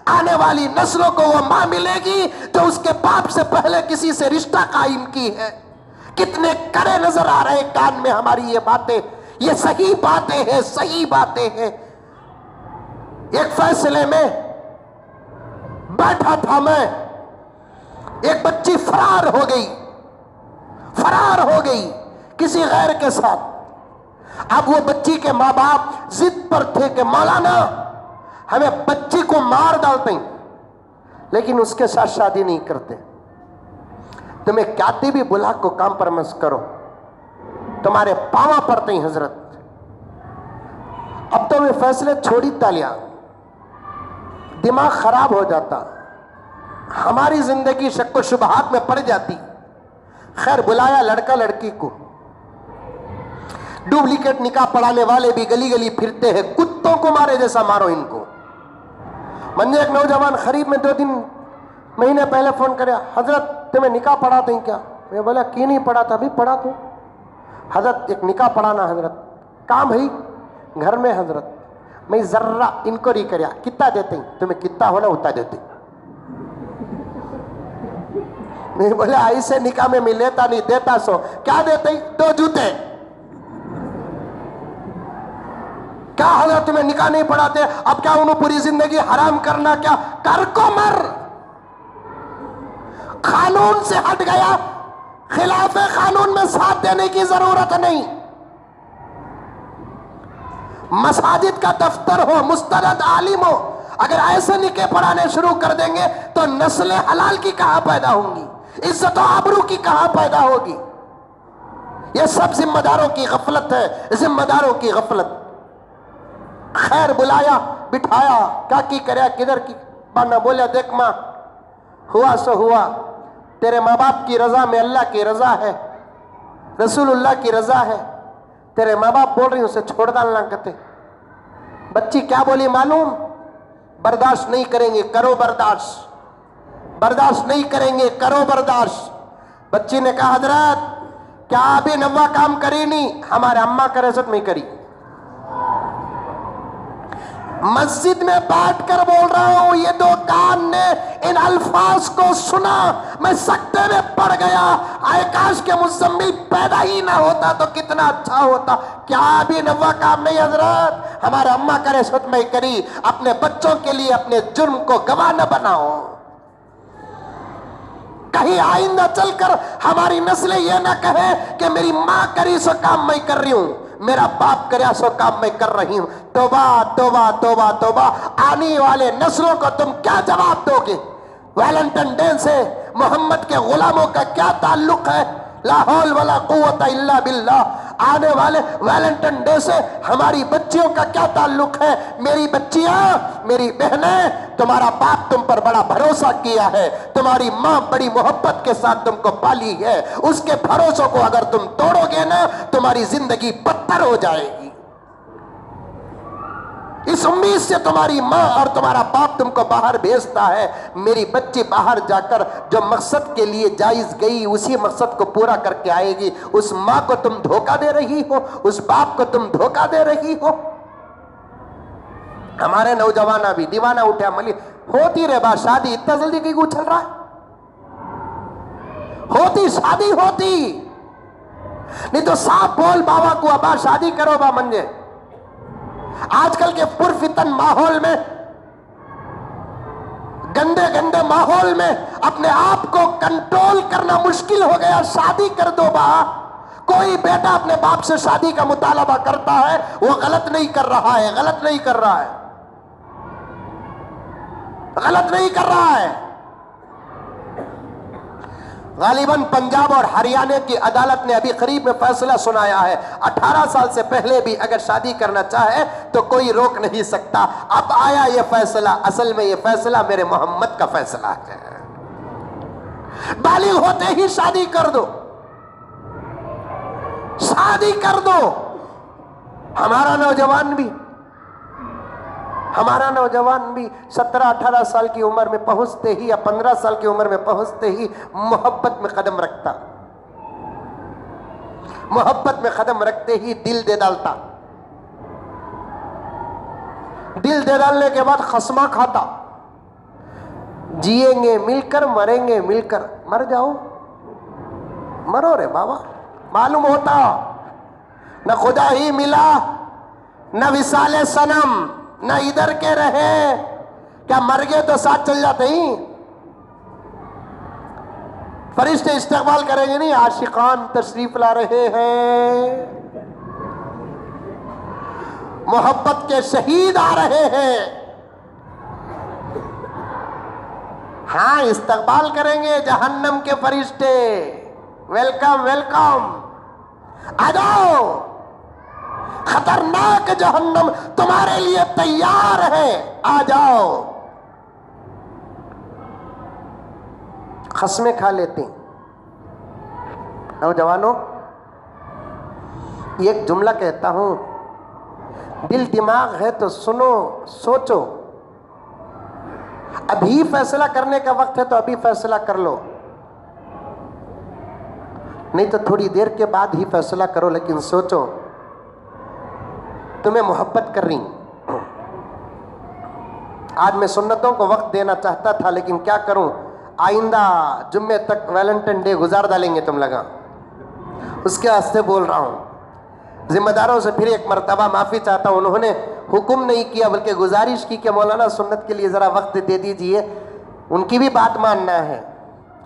आने वाली नस्लों को वो मां मिलेगी जो उसके बाप से पहले किसी से रिश्ता कायम की है। कितने कड़े नजर आ रहे कान में हमारी ये बातें। ये सही बातें हैं, सही बातें हैं। एक फैसले में बैठा था मैं, एक बच्ची फरार हो गई, फरार हो गई किसी गैर के साथ। अब वो बच्ची के माँ बाप जिद पर थे कि मौलाना हमें बच्ची को मार डालते हैं, लेकिन उसके साथ शादी नहीं करते। तुम्हें कहते भी बुला को काम पर मत करो, तुम्हारे पावा पड़ते हैं हजरत। अब तो वे फैसले छोड़ी तालियां, दिमाग खराब हो जाता, हमारी जिंदगी शक्को शुबहात में पड़ जाती। खैर बुलाया लड़का लड़की को। डुप्लीकेट निकाह पढ़ाने वाले भी गली गली फिरते हैं, कुत्तों को मारे जैसा मारो इनको। मुझे एक नौजवान करीब में 2-3 महीने पहले फोन करे, हजरत तुम्हें निकाह पढ़ा दें क्या? मैं बोला क्यों नहीं पढ़ा था? अभी पढ़ा तो हजरत, एक निकाह पढ़ाना हजरत। काम भाई घर में हजरत, मैं जर्रा इंक्वायरी कर कितना देते हैं? तुम्हें कितना होना उतना देते। मैं बोला ऐसे निकाह में मैं लेता नहीं, देता सो। क्या देते? 2 जूते। क्या हजरत तुम्हें निकाह नहीं पढ़ाते? अब क्या उन्होंने पूरी जिंदगी हराम करना? क्या कर को मर, कानून से हट गया, खिलाफे कानून में साथ देने की जरूरत नहीं। मसाजिद का दफ्तर हो, मुस्तरद आलिम हो, अगर ऐसे निकाह पढ़ाने शुरू कर देंगे तो नस्लें हलाल की कहां पैदा होंगी, इज्जत और आबरू की कहां पैदा होगी? यह सब जिम्मेदारों की गफलत है, जिम्मेदारों की गफलत। खैर बुलाया, बिठाया, क्या की करे, किधर की बाना? बोला देख मां, हुआ सो हुआ, तेरे माँ बाप की रजा में अल्लाह की रजा है, रसूलुल्लाह की रजा है। तेरे माँ बाप बोल रही उसे छोड़ डालना कहते। बच्ची क्या बोली मालूम? बर्दाश्त नहीं करेंगे, करो बर्दाश्त, बर्दाश्त नहीं करेंगे, करो बर्दाश्त। बच्ची ने कहा हजरत क्या अभी नवा काम करी नहीं? हमारे अम्मा करे सत में करी। मस्जिद में बैठ कर बोल रहा हूं, ये 2 कान ने इन अल्फाज को सुना, मैं सकते में पड़ गया। आए काश के मुज़म्मिल पैदा ही ना होता तो कितना अच्छा होता। क्या भी नवा काम नहीं हजरत? हमारे अम्मा करे सत में करी। अपने बच्चों के लिए अपने जुर्म को गवाह न बनाओ। कहीं आइंदा चलकर हमारी नस्लें यह ना कहे कि मेरी मां करी सो काम मैं कर रही हूं, मेरा बाप करे सो काम मैं कर रही हूं। तौबा तौबा तौबा तौबा। आने वाले नस्लों को तुम क्या जवाब दोगे? वैलेंटाइन डे से मोहम्मद के गुलामों का क्या ताल्लुक है? ला हौल वला कुव्वता इल्ला बिल्लाह। आने वाले वैलेंटाइन डे से हमारी बच्चियों का क्या ताल्लुक है? मेरी बच्चियां, मेरी बहनें, तुम्हारा बाप तुम पर बड़ा भरोसा किया है, तुम्हारी माँ बड़ी मोहब्बत के साथ तुमको पाली है, उसके भरोसों को अगर तुम तोड़ोगे ना, तुम्हारी जिंदगी बदतर हो जाएगी। इस उम्मीद से तुम्हारी माँ और तुम्हारा बाप तुमको बाहर भेजता है, मेरी बच्ची बाहर जाकर जो मकसद के लिए जायज गई उसी मकसद को पूरा करके आएगी। उस माँ को तुम धोखा दे रही हो, उस बाप को तुम धोखा दे रही हो। हमारे नौजवान भी दीवाना उठा मली होती रे बा शादी, इतना जल्दी क्यों उछल रहा है? होती शादी होती नहीं तो साफ बोल बाबा को, अबा शादी करो बा मंजे। आजकल के पुरफितन माहौल में, गंदे गंदे माहौल में अपने आप को कंट्रोल करना मुश्किल हो गया। शादी कर दो बा। कोई बेटा अपने बाप से शादी का मुतालबा करता है, वो गलत नहीं कर रहा है, गलत नहीं कर रहा है, गलत नहीं कर रहा है। गालिबन पंजाब और हरियाणा की अदालत ने अभी करीब में फैसला सुनाया है, 18 साल से पहले भी अगर शादी करना चाहे तो कोई रोक नहीं सकता। अब आया ये फैसला, असल में ये फैसला मेरे मोहम्मद का फैसला है। बालिग होते ही शादी कर दो, शादी कर दो। हमारा नौजवान भी 17-18 साल की उम्र में पहुंचते ही या 15 साल की उम्र में पहुंचते ही मोहब्बत में कदम रखता, मोहब्बत में कदम रखते ही दिल दे डालता। दिल दे डालने के बाद खस्मा खाता, जिएंगे मिलकर मरेंगे मिलकर। मर जाओ, मरो रे बाबा। मालूम होता न खुदा ही मिला, न विसाले सनम, न इधर के रहे, क्या मर गए तो साथ चल जाते ही? फरिश्ते इस्तकबाल करेंगे नहीं, आशिकान तशरीफ ला रहे हैं, मोहब्बत के शहीद आ रहे हैं। हाँ, इस्तकबाल करेंगे जहन्नम के फरिश्ते। वेलकम वेलकम, आ जाओ, खतरनाक जहन्नम तुम्हारे लिए तैयार है, आ जाओ। खस्में खा लेते नौजवानों। एक जुमला कहता हूं, दिल दिमाग है तो सुनो, सोचो। अभी फैसला करने का वक्त है तो अभी फैसला कर लो, नहीं तो थोड़ी देर के बाद ही फैसला करो, लेकिन सोचो। तुम्हें मोहब्बत कर रही। आज मैं सुन्नतों को वक्त देना चाहता था, लेकिन क्या करूं, आइंदा जुम्मे तक वैलेंटाइन डे गुजार डालेंगे तुम लगा, उसके वास्ते बोल रहा हूं। जिम्मेदारों से फिर एक मर्तबा माफ़ी चाहता हूं, उन्होंने हुक्म नहीं किया बल्कि गुजारिश की कि मौलाना सुन्नत के लिए ज़रा वक्त दे दीजिए, उनकी भी बात मानना है,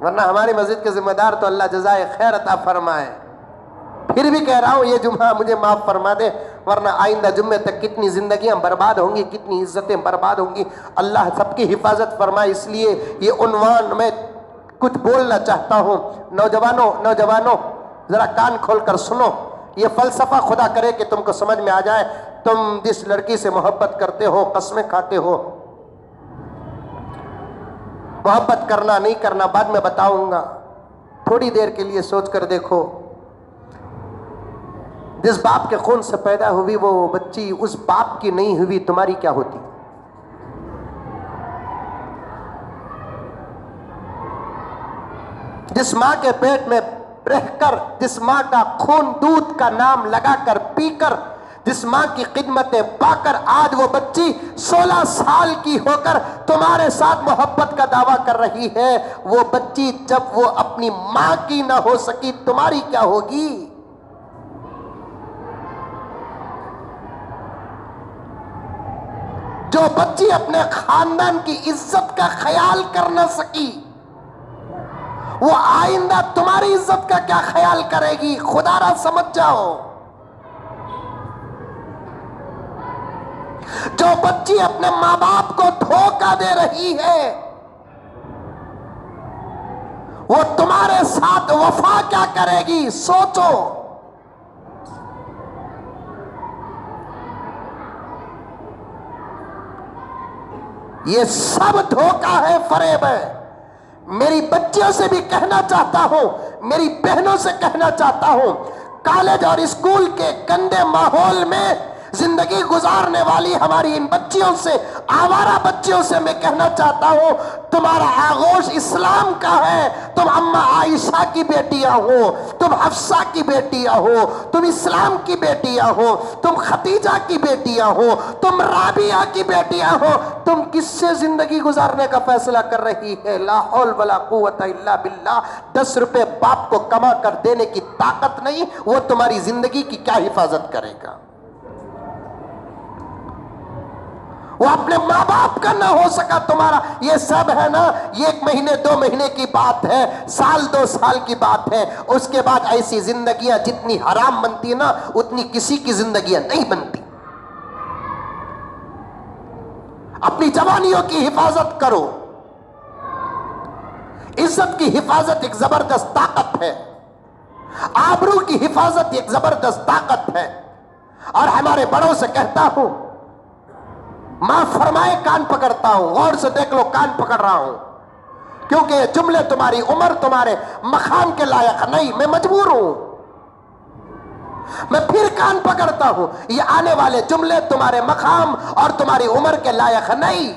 वरना हमारी मस्जिद के जिम्मेदार तो अल्लाह जज़ाए खैर अता फरमाए। फिर भी कह रहा हूँ ये जुम्मा मुझे माफ़ फरमा दे, वरना आइंदा जुम्मे तक कितनी ज़िंदगियाँ बर्बाद होंगी, कितनी इज्जतें बर्बाद होंगी। अल्लाह सबकी हिफाजत फरमाए। इसलिए ये उन्वान मैं कुछ बोलना चाहता हूँ। नौजवानों ज़रा कान खोल कर सुनो, ये फ़लसफ़ा खुदा करे कि तुमको समझ में आ जाए। तुम जिस लड़की से मोहब्बत करते हो, कसमें खाते हो, मोहब्बत करना नहीं करना बाद में बताऊंगा, थोड़ी देर के लिए सोच कर देखो। जिस बाप के खून से पैदा हुई वो बच्ची उस बाप की नहीं हुई, तुम्हारी क्या होती? जिस माँ के पेट में रहकर, जिस माँ का खून दूध का नाम लगाकर पीकर, जिस माँ की खिदमतें पाकर आज वो बच्ची 16 साल की होकर तुम्हारे साथ मोहब्बत का दावा कर रही है, वो बच्ची जब वो अपनी माँ की ना हो सकी, तुम्हारी क्या होगी? जो बच्ची अपने खानदान की इज्जत का ख्याल कर न सकी, वो आइंदा तुम्हारी इज्जत का क्या ख्याल करेगी? खुदारा समझ जाओ। जो बच्ची अपने माँ बाप को धोखा दे रही है, वो तुम्हारे साथ वफा क्या करेगी सोचो। ये सब धोखा है, फरेब है। मेरी बच्चियों से भी कहना चाहता हूं, मेरी बहनों से कहना चाहता हूं, कॉलेज और स्कूल के गंदे माहौल में जिंदगी गुजारने वाली हमारी इन बच्चियों से, आवारा बच्चियों से मैं कहना चाहता हूं, तुम्हारा आगोश इस्लाम का है। तुम अम्मा आयशा की बेटियां हो, तुम हफ्सा की बेटियां हो, तुम इस्लाम की बेटियां हो, तुम खतीजा की बेटियां हो, तुम राबिया की बेटियां हो। तुम किससे जिंदगी गुजारने का फैसला कर रही है? ला हौल वला कुव्वता इल्ला बिल्लाह। 10 रुपए बाप को कमा कर देने की ताकत नहीं, वो तुम्हारी जिंदगी की क्या हिफाजत करेगा? वो अपने माँ बाप का ना हो सका तुम्हारा। ये सब है ना, ये 1 महीने 2 महीने की बात है, साल 2 साल की बात है। उसके बाद ऐसी जिंदगियां जितनी हराम बनती है ना, उतनी किसी की जिंदगियां नहीं बनती। अपनी जवानियों की हिफाजत करो। इज्जत की हिफाजत एक जबरदस्त ताकत है, आबरू की हिफाजत एक जबरदस्त ताकत है। और हमारे बड़ों से कहता हूं, मां फरमाए कान पकड़ता हूं, गौर से देख लो कान पकड़ रहा हूं, क्योंकि ये जुमले तुम्हारी उम्र तुम्हारे मकाम के लायक नहीं। मैं मजबूर हूं, मैं फिर कान पकड़ता हूं, ये आने वाले जुमले तुम्हारे मकाम और तुम्हारी उम्र के लायक नहीं।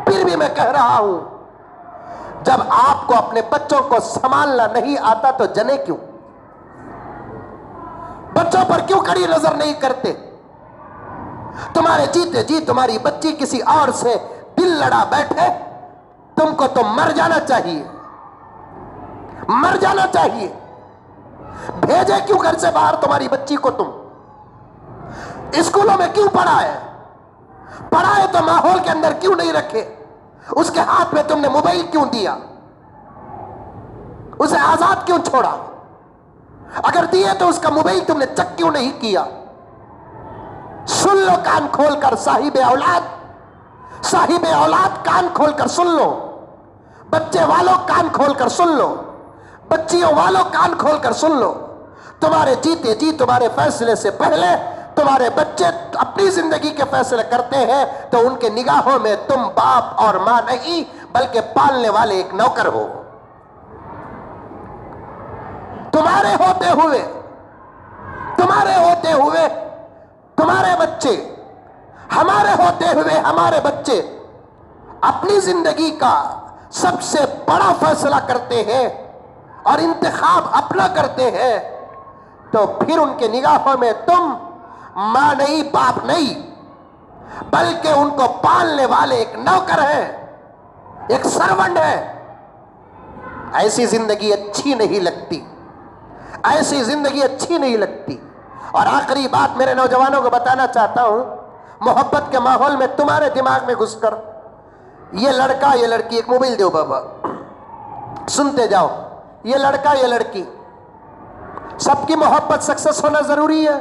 फिर भी मैं कह रहा हूं, जब आपको अपने बच्चों को संभालना नहीं आता तो जने क्यों? बच्चों पर क्यों कड़ी नजर नहीं करते? तुम्हारे जीते जी तुम्हारी बच्ची किसी और से दिल लड़ा बैठे, तुमको तो मर जाना चाहिए, मर जाना चाहिए। भेजे क्यों घर से बाहर तुम्हारी बच्ची को? तुम स्कूलों में क्यों पढ़ाए? पढ़ाए तो माहौल के अंदर क्यों नहीं रखे? उसके हाथ में तुमने मोबाइल क्यों दिया? उसे आजाद क्यों छोड़ा? अगर दिए तो उसका मोबाइल तुमने चेक क्यों नहीं किया? सुन लो कान खोलकर साहिब औलाद कान खोलकर सुन लो। बच्चे वालों कान खोलकर सुन लो, बच्चियों वालों कान खोलकर सुन लो। तुम्हारे जीते जी तुम्हारे फैसले से पहले तुम्हारे बच्चे अपनी जिंदगी के फैसले करते हैं तो उनके निगाहों में तुम बाप और मां नहीं बल्कि पालने वाले एक नौकर हो। तुम्हारे होते हुए तुम्हारे बच्चे, हमारे होते हुए हमारे बच्चे अपनी जिंदगी का सबसे बड़ा फैसला करते हैं और इंतखाब अपना करते हैं, तो फिर उनके निगाहों में तुम मां नहीं बाप नहीं बल्कि उनको पालने वाले एक नौकर है, एक सर्वेंट है। ऐसी जिंदगी अच्छी नहीं लगती, ऐसी जिंदगी अच्छी नहीं लगती। और आखिरी बात मेरे नौजवानों को बताना चाहता हूं, मोहब्बत के माहौल में तुम्हारे दिमाग में घुसकर ये लड़का ये लड़की, एक मोबाइल दो बाबा, सुनते जाओ, ये लड़का ये लड़की, सबकी मोहब्बत सक्सेस होना जरूरी है?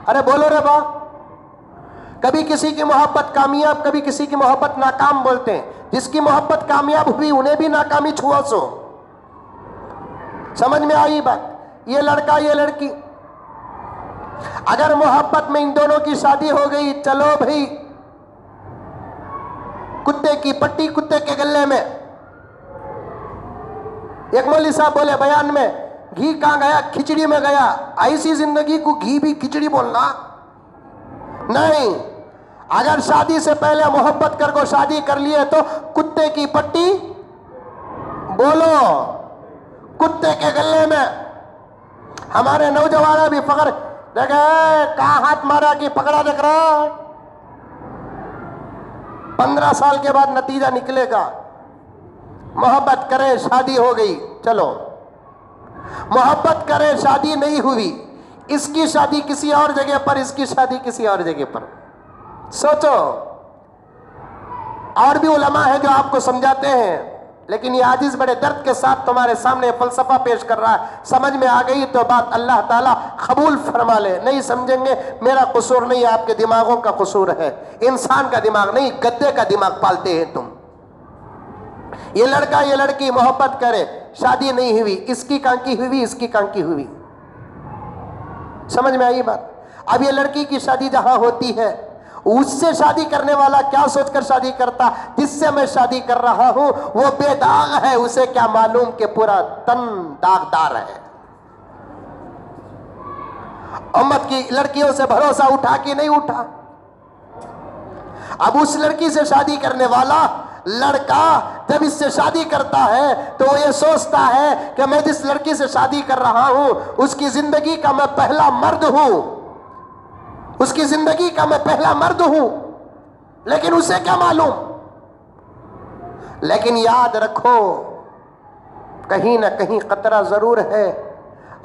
अरे बोलो रे बा। कभी किसी की मोहब्बत कामयाब, कभी किसी की मोहब्बत नाकाम बोलते हैं। जिसकी मोहब्बत कामयाब हुई उन्हें भी नाकामी छुआ सो। समझ में आई बात? ये लड़का ये लड़की, अगर मोहब्बत में इन दोनों की शादी हो गई, चलो भाई कुत्ते की पट्टी कुत्ते के गले में। एक मौलवी साहब बोले बयान में, घी कहां गया? खिचड़ी में गया। ऐसी जिंदगी को घी भी खिचड़ी बोलना नहीं। अगर शादी से पहले मोहब्बत कर को शादी कर लिए तो कुत्ते की पट्टी बोलो, कुत्ते के गले में। हमारे नौजवान भी फकर देखे, कहां हाथ मारा कि पकड़ा देख रहा। 15 साल के बाद नतीजा निकलेगा। मोहब्बत करे शादी हो गई, चलो। मोहब्बत करे शादी नहीं हुई, इसकी शादी किसी और जगह पर, इसकी शादी किसी और जगह पर। सोचो, और भी उलमा है जो आपको समझाते हैं, लेकिन ये आजिज बड़े दर्द के साथ तुम्हारे सामने फलसफा पेश कर रहा है। समझ में आ गई तो बात अल्लाह ताला कबूल फरमा ले, नहीं समझेंगे मेरा कसूर नहीं है, आपके दिमागों का कसूर है। इंसान का दिमाग नहीं, गद्दे का दिमाग पालते हैं तुम। ये लड़का ये लड़की मोहब्बत करे, शादी नहीं हुई, इसकी कांकी हुई, इसकी कांकी हुई। समझ में आई बात? अब ये लड़की की शादी जहां होती है, उससे शादी करने वाला क्या सोचकर शादी करता, जिससे मैं शादी कर रहा हूं वो बेदाग है, उसे क्या मालूम कि पूरा तन दागदार है। उम्मत की लड़कियों से भरोसा उठा कि नहीं उठा? अब उस लड़की से शादी करने वाला लड़का जब इससे शादी करता है तो वो ये सोचता है कि मैं जिस लड़की से शादी कर रहा हूं उसकी जिंदगी का मैं पहला मर्द हूं, उसकी जिंदगी का मैं पहला मर्द हूं। लेकिन उसे क्या मालूम? लेकिन याद रखो, कहीं ना कहीं खतरा जरूर है,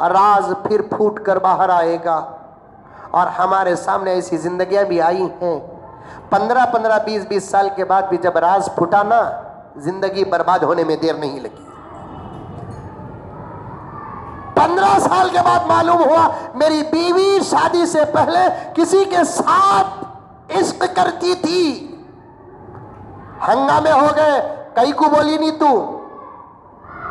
राज फिर फूट कर बाहर आएगा। और हमारे सामने ऐसी जिंदगियां भी आई हैं, 15-15, 20-20 साल के बाद भी जब राज फूटा ना, जिंदगी बर्बाद होने में देर नहीं लगी। 15 साल के बाद मालूम हुआ मेरी बीवी शादी से पहले किसी के साथ इश्क करती थी। हंगामे हो गए, कई को बोली नहीं तू,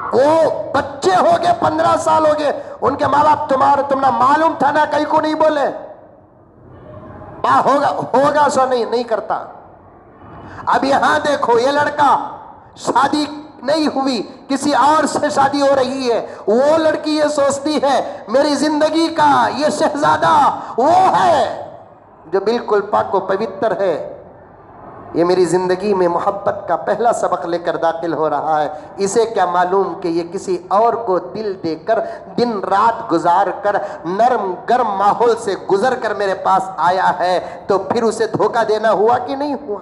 वो बच्चे हो गए, 15 साल हो गए, उनके माँ बाप तुमने मालूम था ना, कई को नहीं बोले। होगा सो नहीं करता। अब यहां देखो, ये लड़का शादी नहीं हुई, किसी और से शादी हो रही है, वो लड़की ये सोचती है मेरी जिंदगी का ये शहजादा वो है जो बिल्कुल पाक व पवित्र है, ये मेरी जिंदगी में मोहब्बत का पहला सबक लेकर दाखिल हो रहा है। इसे क्या मालूम कि ये किसी और को दिल देकर, दिन रात गुजार कर, नरम गर्म माहौल से गुजर कर मेरे पास आया है, तो फिर उसे धोखा देना हुआ कि नहीं हुआ?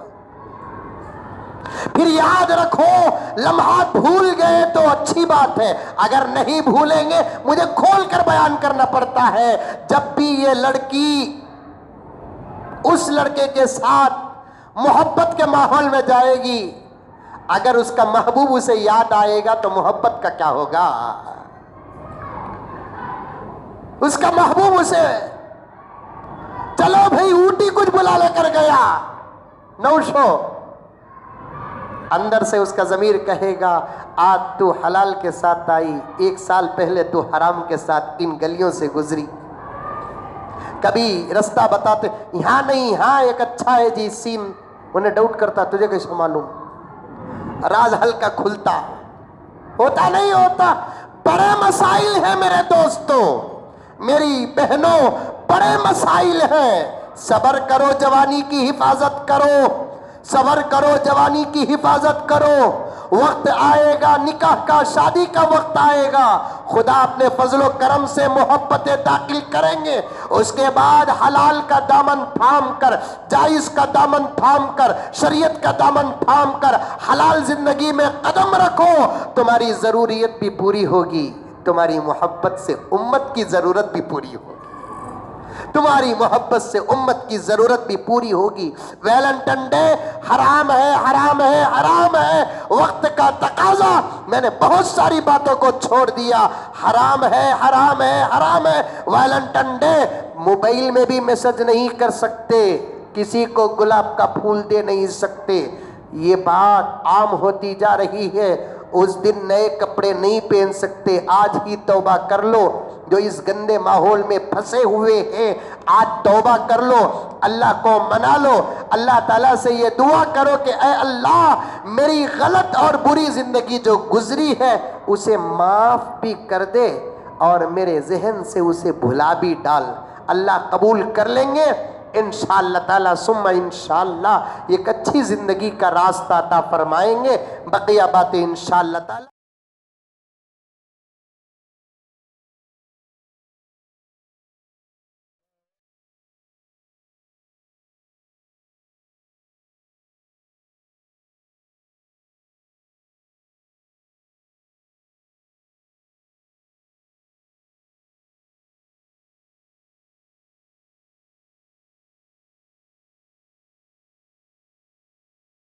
फिर याद रखो, लम्हात भूल गए तो अच्छी बात है, अगर नहीं भूलेंगे मुझे खोल कर बयान करना पड़ता है। जब भी ये लड़की उस लड़के के साथ मोहब्बत के माहौल में जाएगी, अगर उसका महबूब उसे याद आएगा तो मोहब्बत का क्या होगा? उसका महबूब उसे, चलो भाई ऊटी कुछ बुला लेकर गया, नौशो, अंदर से उसका ज़मीर कहेगा आज तू हलाल के साथ आई, 1 साल पहले तू हराम के साथ इन गलियों से गुजरी। कभी रास्ता बताते, यहां नहीं, यहां एक अच्छा है जी सीन, उन्हें डाउट करता तुझे कैसे मालूम? राज हल्का खुलता, होता नहीं होता। बड़े मसाइल हैं मेरे दोस्तों, मेरी बहनों, बड़े मसाइल हैं। सब्र करो, जवानी की हिफाजत करो, सब्र करो, जवानी की हिफाजत करो। वक्त आएगा निकाह का, शादी का वक्त आएगा, खुदा अपने फजलो करम से मोहब्बतें दाखिल करेंगे। उसके बाद हलाल का दामन थाम कर, जायज का दामन थाम कर, शरीयत का दामन थाम कर हलाल जिंदगी में कदम रखो, तुम्हारी जरूरियत भी पूरी होगी, तुम्हारी मोहब्बत से उम्मत की जरूरत भी पूरी होगी, तुम्हारी मोहब्बत से उम्मत की जरूरत भी पूरी होगी। वैलेंटाइन डे हराम है, हराम है, हराम है, वक्त का तकाजा, मैंने बहुत सारी बातों को छोड़ दिया, हराम है, हराम है, हराम है। वैलेंटाइन डे मोबाइल में भी मैसेज नहीं कर सकते, किसी को गुलाब का फूल दे नहीं सकते, ये बात आम होती जा रही है। उस दिन नए कपड़े नहीं पहन सकते, आज ही तौबा कर लो। जो इस गंदे माहौल में फंसे हुए हैं, आज तौबा कर लो, अल्लाह को मना लो, अल्लाह ताला से ये दुआ करो कि ऐ अल्लाह मेरी गलत और बुरी जिंदगी जो गुजरी है उसे माफ भी कर दे और मेरे जहन से उसे भुला भी डाल। अल्लाह कबूल कर लेंगे इंशाअल्लाह ताला, सुम्मा इंशाअल्लाह एक अच्छी जिंदगी का रास्ता अता फरमाएंगे। बकिया बातें इंशाअल्लाह ताला।